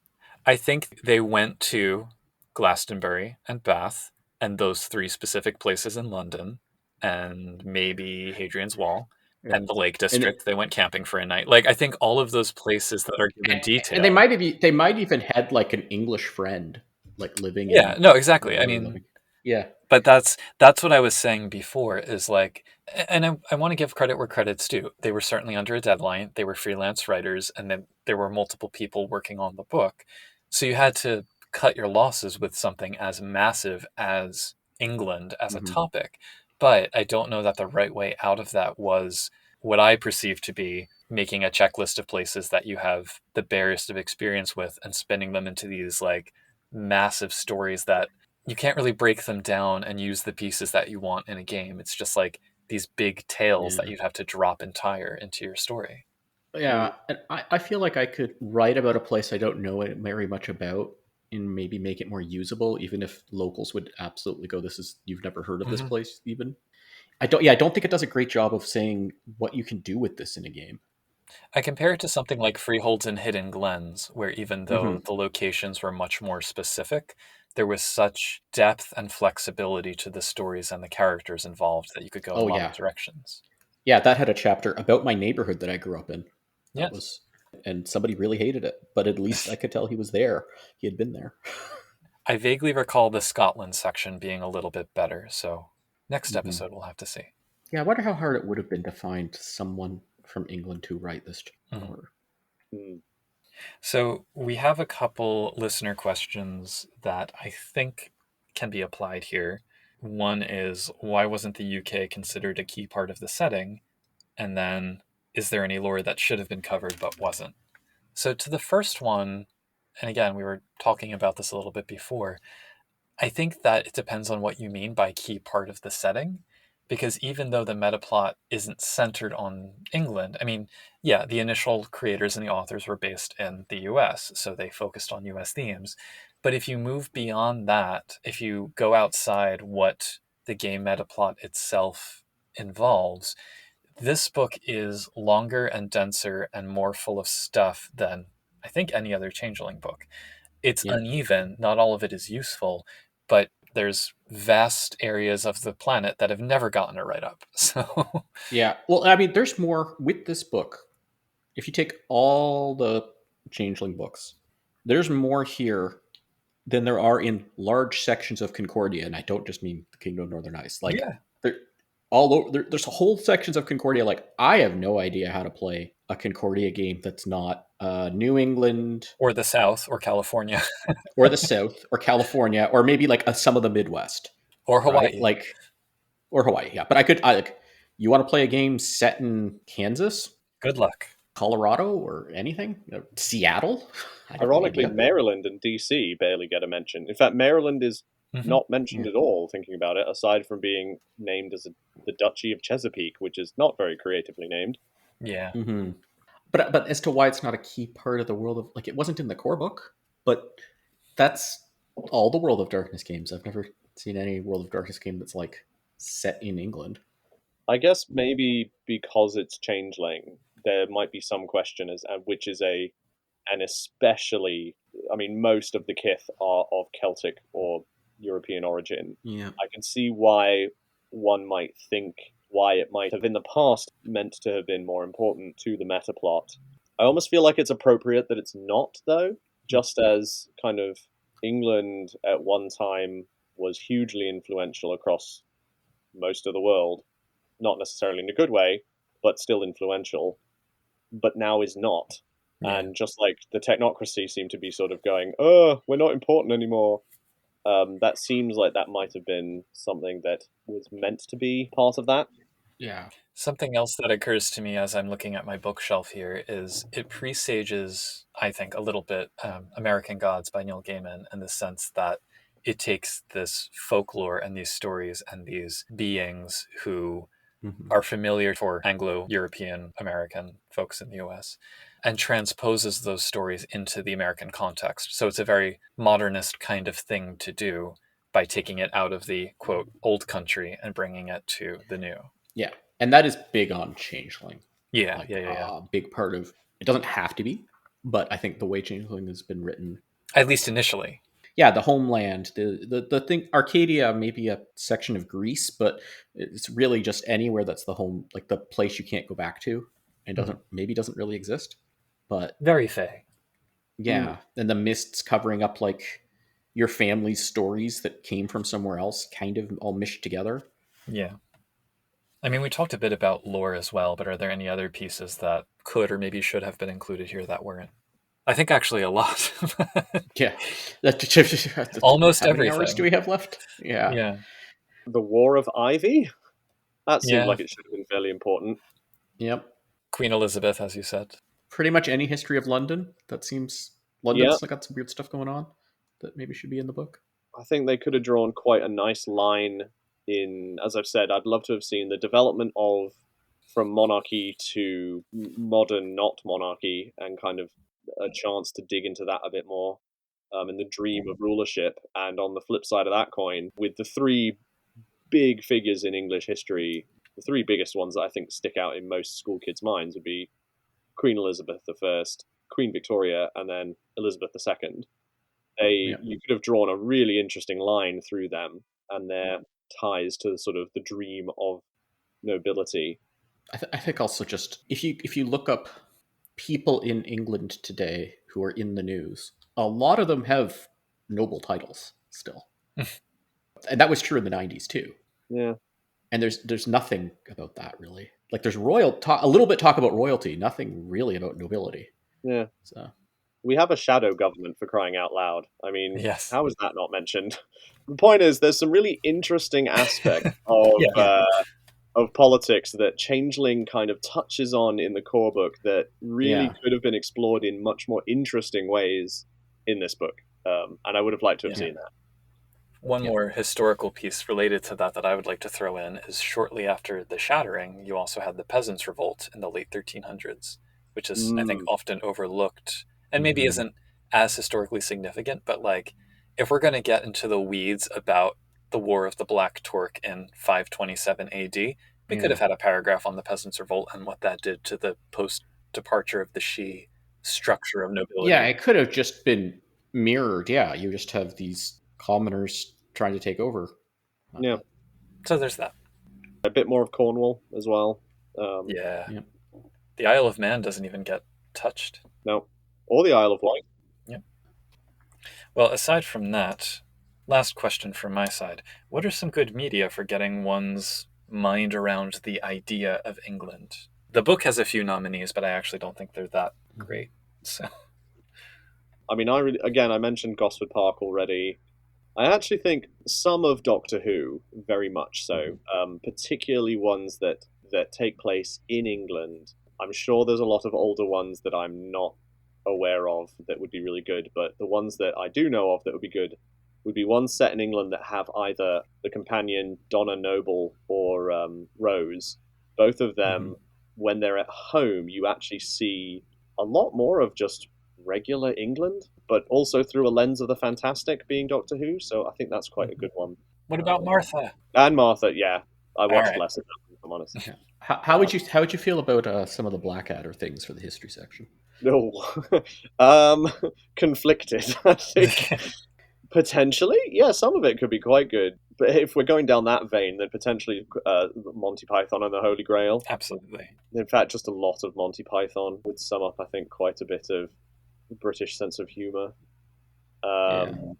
I think they went to Glastonbury and Bath and those three specific places in London and maybe Hadrian's Wall Yeah. and the Lake And District. They went camping for a night. Like, I think all of those places that are given and they detail. might have they might even had like an English friend like living Yeah, in no, where exactly. they I were mean, living. Yeah. but that's what I was saying before is like, and I want to give credit where credit's due. They were certainly under a deadline. They were freelance writers, and then there were multiple people working on the book. So you had to cut your losses with something as massive as England as a Mm-hmm. topic. But I don't know that the right way out of that was what I perceive to be making a checklist of places that you have the barest of experience with and spinning them into these like massive stories that you can't really break them down and use the pieces that you want in a game. It's just like these big tales that Yeah. you'd have to drop entire into your story. Yeah, and I feel like I could write about a place I don't know it very much about and maybe make it more usable, even if locals would absolutely go, "This is you've never heard of this Mhm. place." Even I don't think it does a great job of saying what you can do with this in a game. I compare it to something like Freeholds and Hidden Glens, where even though Hmm. the locations were much more specific, there was such depth and flexibility to the stories and the characters involved that you could go in a Oh lot of yeah, directions. yeah, that had a chapter about my neighborhood that I grew up in. That Yes. was, and somebody really hated it, but at least I could tell he was there. He had been there. I vaguely recall the Scotland section being a little bit better, so next Hmm. episode we'll have to see. Yeah, I wonder how hard it would have been to find someone from England to write this. Mhm. Or Hmm. So we have a couple listener questions that I think can be applied here. One is, why wasn't the UK considered a key part of the setting? And then, is there any lore that should have been covered but wasn't? So to the first one, and again, we were talking about this a little bit before, I think that it depends on what you mean by key part of the setting, because even though the meta plot isn't centered on England, I mean, yeah, the initial creators and the authors were based in the US, so they focused on US themes. But if you move beyond that, if you go outside what the game meta plot itself involves, this book is longer and denser and more full of stuff than I think any other Changeling book. It's yeah, uneven, not all of it is useful, but there's vast areas of the planet that have never gotten a write up. So, yeah. Well, I mean, there's more with this book. If you take all the Changeling books, there's more here than there are in large sections of Concordia, and I don't just mean the Kingdom of Northern Ice. Like, yeah. there, all over, there's whole sections of Concordia. Like, I have no idea how to play a Concordia game that's not New England Or the South or California or the South or California or maybe like some of the Midwest, or right? Hawaii. Like, or Hawaii. Yeah, but I like. You want to play a game set in Kansas? Good luck. Colorado or anything? Seattle? I have no Ironically, idea. Maryland and DC barely get a mention. In fact, Maryland is Hmm. not mentioned Yeah. at all, thinking about it, aside from being named as the Duchy of Chesapeake, which is not very creatively named. Yeah. Hmm. But as to why it's not a key part of the world of like it wasn't in the core book, but that's all the World of Darkness games. I've never seen any World of Darkness game that's like set in England. I guess maybe because it's Changeling, there might be some question as which is an especially. I mean, most of the Kith are of Celtic or European origin. Yeah. I can see why one might think why it might have in the past meant to have been more important to the meta plot. I almost feel like it's appropriate that it's not, though, just as kind of England at one time was hugely influential across most of the world, not necessarily in a good way, but still influential, but now is not. Yeah. And just like the technocracy seem to be sort of going, oh, we're not important anymore. That seems like that might have been something that was meant to be part of that. Yeah. Something else that occurs to me as I'm looking at my bookshelf here is it presages, I think, a little bit American Gods by Neil Gaiman in the sense that it takes this folklore and these stories and these beings who are familiar for Anglo-European American folks in the US and transposes those stories into the American context. So it's a very modernist kind of thing to do by taking it out of the, quote, old country and bringing it to the new. Yeah, and that is big on Changeling. Yeah, Like yeah. a big part of it doesn't have to be, but I think the way Changeling has been written, At least initially. yeah, the homeland, the thing, Arcadia may be a section of Greece, but it's really just anywhere that's the home, like the place you can't go back to, and doesn't really exist. But Very fey. yeah, and the mists covering up like your family's stories that came from somewhere else, kind of all mished together. Yeah. I mean, we talked a bit about lore as well, but are there any other pieces that could or maybe should have been included here that weren't? I think actually a lot. Yeah, Almost how many hours everything. do we have left? Yeah, Yeah. The War of Ivy? That seemed Yeah. like it should have been fairly important. yep. Queen Elizabeth, as you said. Pretty much any history of London that seems Yeah, London's got some weird stuff going on that maybe should be in the book. I think they could have drawn quite a nice line in, as I've said, I'd love to have seen the development of from monarchy to modern not monarchy and kind of a chance to dig into that a bit more and the dream of rulership. And on the flip side of that coin, with the three big figures in English history, the three biggest ones that I think stick out in most school kids' minds would be Queen Elizabeth I, Queen Victoria, and then Elizabeth II. Yep. You could have drawn a really interesting line through them and their ties to sort of the dream of nobility. I think also just if you look up people in England today who are in the news, a lot of them have noble titles still, and that was true in the '90s too. Yeah, And there's nothing about that really. Like there's a little bit talk about royalty, nothing really about nobility. yeah. So We have a shadow government for crying out loud. I mean, Yes. how is that not mentioned? The point is, there's some really interesting aspects Yeah. of politics that Changeling kind of touches on in the core book that really yeah, could have been explored in much more interesting ways in this book. And I would have liked to have Yeah. seen that. One yeah, more historical piece related to that I would like to throw in is shortly after the Shattering, you also had the Peasants' Revolt in the late 1300s, which is, I think, Mm, often overlooked and maybe Mhm. isn't as historically significant. But like, if we're going to get into the weeds about the War of the Black Torque in 527 AD, we could yeah, have had a paragraph on the Peasants' Revolt and what that did to the post departure of the Shi structure of yeah. nobility. It could have just been mirrored. Yeah, you just have these commoners trying to take over. yeah, So there's that. a bit more of Cornwall as well. Yeah. Yeah. The Isle of Man doesn't even get touched. No, or the Isle of Wight. Yeah. Well, aside from that, last question from my side. What are some good media for getting one's mind around the idea of England? The book has a few nominees, but I actually don't think they're that great. So I mean, I mentioned Gosford Park already. I actually think some of Doctor Who, very much so, particularly ones that take place in England. I'm sure there's a lot of older ones that I'm not aware of that would be really good, but the ones that I do know of that would be good would be ones set in England that have either the companion Donna Noble or Rose. Both of Mhm. them, when they're at home, you actually see a lot more of just regular England, but also through a lens of the fantastic, being Doctor Who. So I think that's quite a Mhm. good one. what about Martha? And Martha, yeah, I All watched right. less of them, if I'm honest. Yeah. How would you feel about some of the Blackadder things for the history section? No, um, conflicted. I think potentially, yeah, some of it could be quite good. But if we're going down that vein, then potentially Monty Python and the Holy Grail. Absolutely. In fact, just a lot of Monty Python would sum up, I think, quite a bit of British sense of humour. Yeah. Um,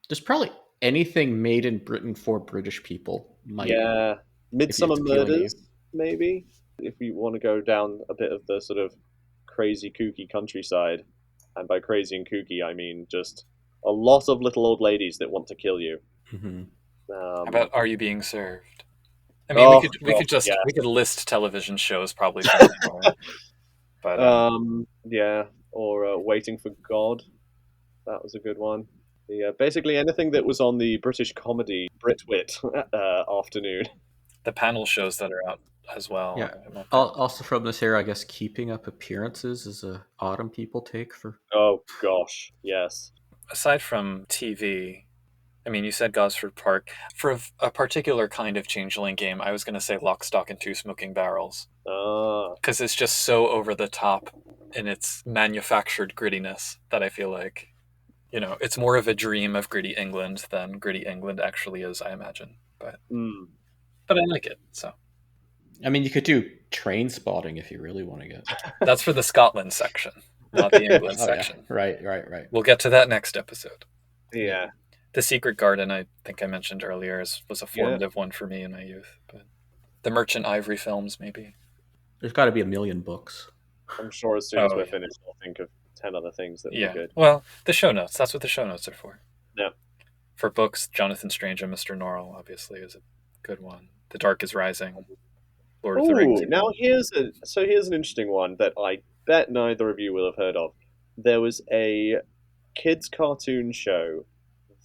There's probably anything made in Britain for British people might, Yeah, if Midsummer it's appealing to you. Murders, maybe. If you want to go down a bit of the sort of crazy, kooky countryside, and by crazy and kooky, I mean just a lot of little old ladies that want to kill you. Hmm. How Um, about Are You Being Served? I mean, oh God, we could yes. list television shows probably from anywhere, but Yeah, or Waiting for God. That was a good one. Yeah, basically anything that was on the British comedy Britwit afternoon. The panel shows that are out as well. Yeah. I won't think. Also from this era, I guess keeping up appearances is a autumn people take for. Oh gosh, yes. Aside from TV, I mean, you said Gosford Park. For a particular kind of changeling game, I was going to say Lock, Stock, and Two Smoking Barrels. Ah, Because it's just so over the top in its manufactured grittiness that I feel like, it's more of a dream of gritty England than gritty England actually is, I imagine. But I like it, so. I mean, you could do train spotting if you really want to get. That's for the Scotland section, not the England Oh yeah, section. right. We'll get to that next episode. yeah. The Secret Garden, I think I mentioned earlier, was a Yeah. formative one for me in my youth. But the Merchant Ivory films, maybe. There's got to be a million books. I'm sure as soon as we're Yeah. finished, I'll think of 10 other things that would Yeah. be good. Well, the show notes. That's what the show notes are for. Yeah. For books, Jonathan Strange and Mr. Norrell, obviously, is a good one. The Dark is Rising. Lord of the Rings. Ooh, now here's an interesting one that I bet neither of you will have heard of. There was a kids cartoon show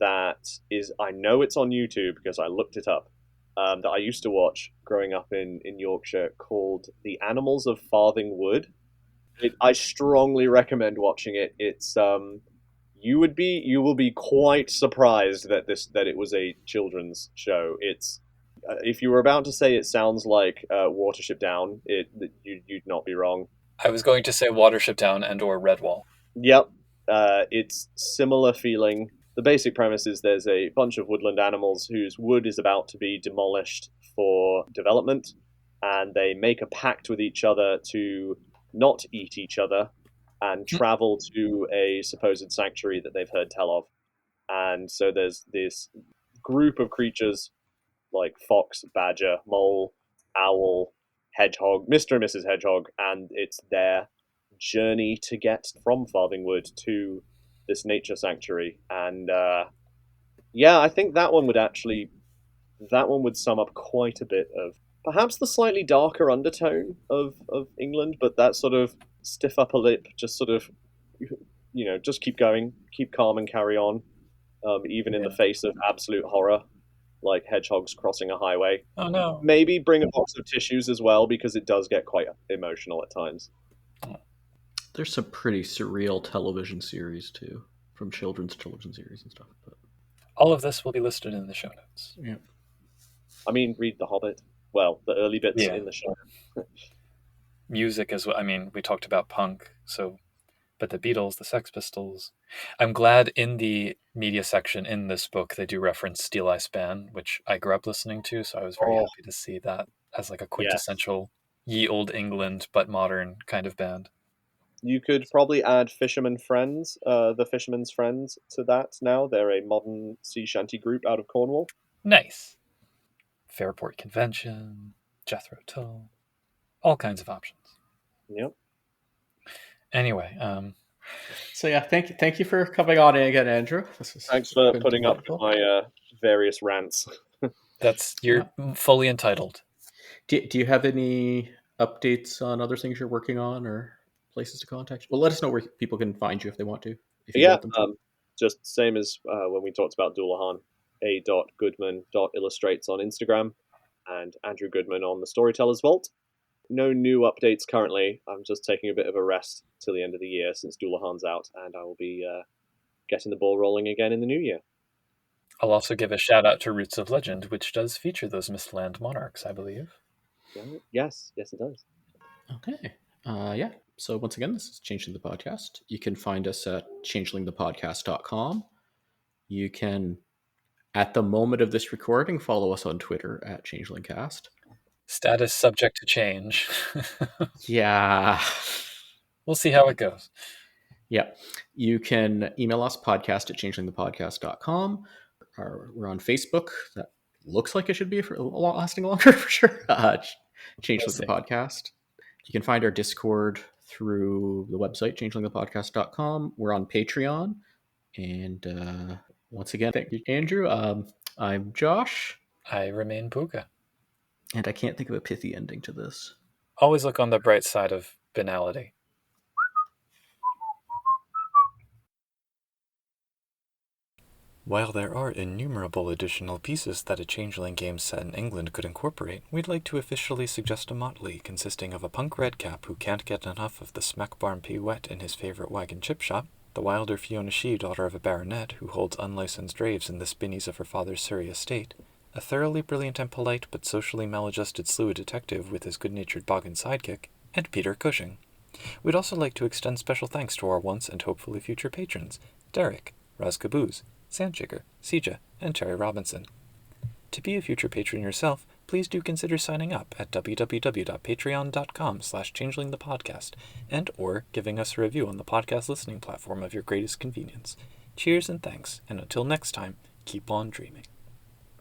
that is, I know it's on YouTube because I looked it up, that I used to watch growing up in Yorkshire, called The Animals of Farthing Wood. I strongly recommend watching it. It's you will be quite surprised that it was a children's show. It's if you were about to say it sounds like Watership Down, you'd not be wrong. I was going to say Watership Down and or Redwall. Yep, it's similar feeling. The basic premise is there's a bunch of woodland animals whose wood is about to be demolished for development, and they make a pact with each other to not eat each other and travel to a supposed sanctuary that they've heard tell of. And so there's this group of creatures like fox, badger, mole, owl, hedgehog, Mr. and Mrs. Hedgehog, and it's their journey to get from Farthingwood to this nature sanctuary. And yeah, I think that one would sum up quite a bit of perhaps the slightly darker undertone of England, but that sort of stiff upper lip, just sort of just keep going, keep calm and carry on, even in the face of absolute horror like hedgehogs crossing a highway. Oh no. Maybe bring a box of tissues as well, because it does get quite emotional at times. There's some pretty surreal television series too, from children's television series and stuff. But all of this will be listed in the show notes. Yeah. I mean, read The Hobbit. Well, the early bits in the show. Music as well. I mean, we talked about punk, but the Beatles, the Sex Pistols. I'm glad in the media section in this book they do reference Steel Eye Span, which I grew up listening to, so I was very happy to see that as like a quintessential ye old England but modern kind of band. You could probably add Fisherman Friends, the Fisherman's Friends, to that now. They're a modern sea shanty group out of Cornwall. Nice. Fairport Convention, Jethro Tull, all kinds of options. Yep. Anyway, so yeah, thank you for coming on again, Andrew. Thanks for putting up with my various rants. You're fully entitled. Do you have any updates on other things you're working on or places to contact you? Well, let us know where people can find you if they want to. If you want them to. Just same as when we talked about Doulahan, a.goodman.illustrates on Instagram, and Andrew Goodman on the Storyteller's Vault. No new updates currently. I'm just taking a bit of a rest till the end of the year since Doulahan's out, and I will be getting the ball rolling again in the new year. I'll also give a shout out to Roots of Legend, which does feature those Mistland monarchs, I believe. Yes, it does. Okay. Yeah. So once again, this is Changeling the Podcast. You can find us at changelingthepodcast.com. You can, at the moment of this recording, follow us on Twitter at changelingcast. Status subject to change. Yeah. We'll see how it goes. Yeah. You can email us, podcast@changelingthepodcast.com. We're on Facebook. That looks like it should be lasting longer for sure. Changeling the Podcast. You can find our Discord through the website, changelingthepodcast.com. We're on Patreon. And once again, thank you, Andrew. I'm Josh. I remain Puka. And I can't think of a pithy ending to this. Always look on the bright side of banality. While there are innumerable additional pieces that a Changeling game set in England could incorporate, we'd like to officially suggest a motley consisting of a punk redcap who can't get enough of the smack barn Wet in his favourite wagon chip shop, the wilder Fiona Shee, daughter of a baronet who holds unlicensed raves in the spinneys of her father's Surrey estate, a thoroughly brilliant and polite but socially maladjusted Sluagh detective with his good-natured boggin sidekick, and Peter Cushing. We'd also like to extend special thanks to our once and hopefully future patrons, Derek, Raz Caboose, Sandchicker, Sija, and Terry Robinson. To be a future patron yourself, please do consider signing up at www.patreon.com/changelingthepodcast and or giving us a review on the podcast listening platform of your greatest convenience. Cheers and thanks, and until next time, keep on dreaming.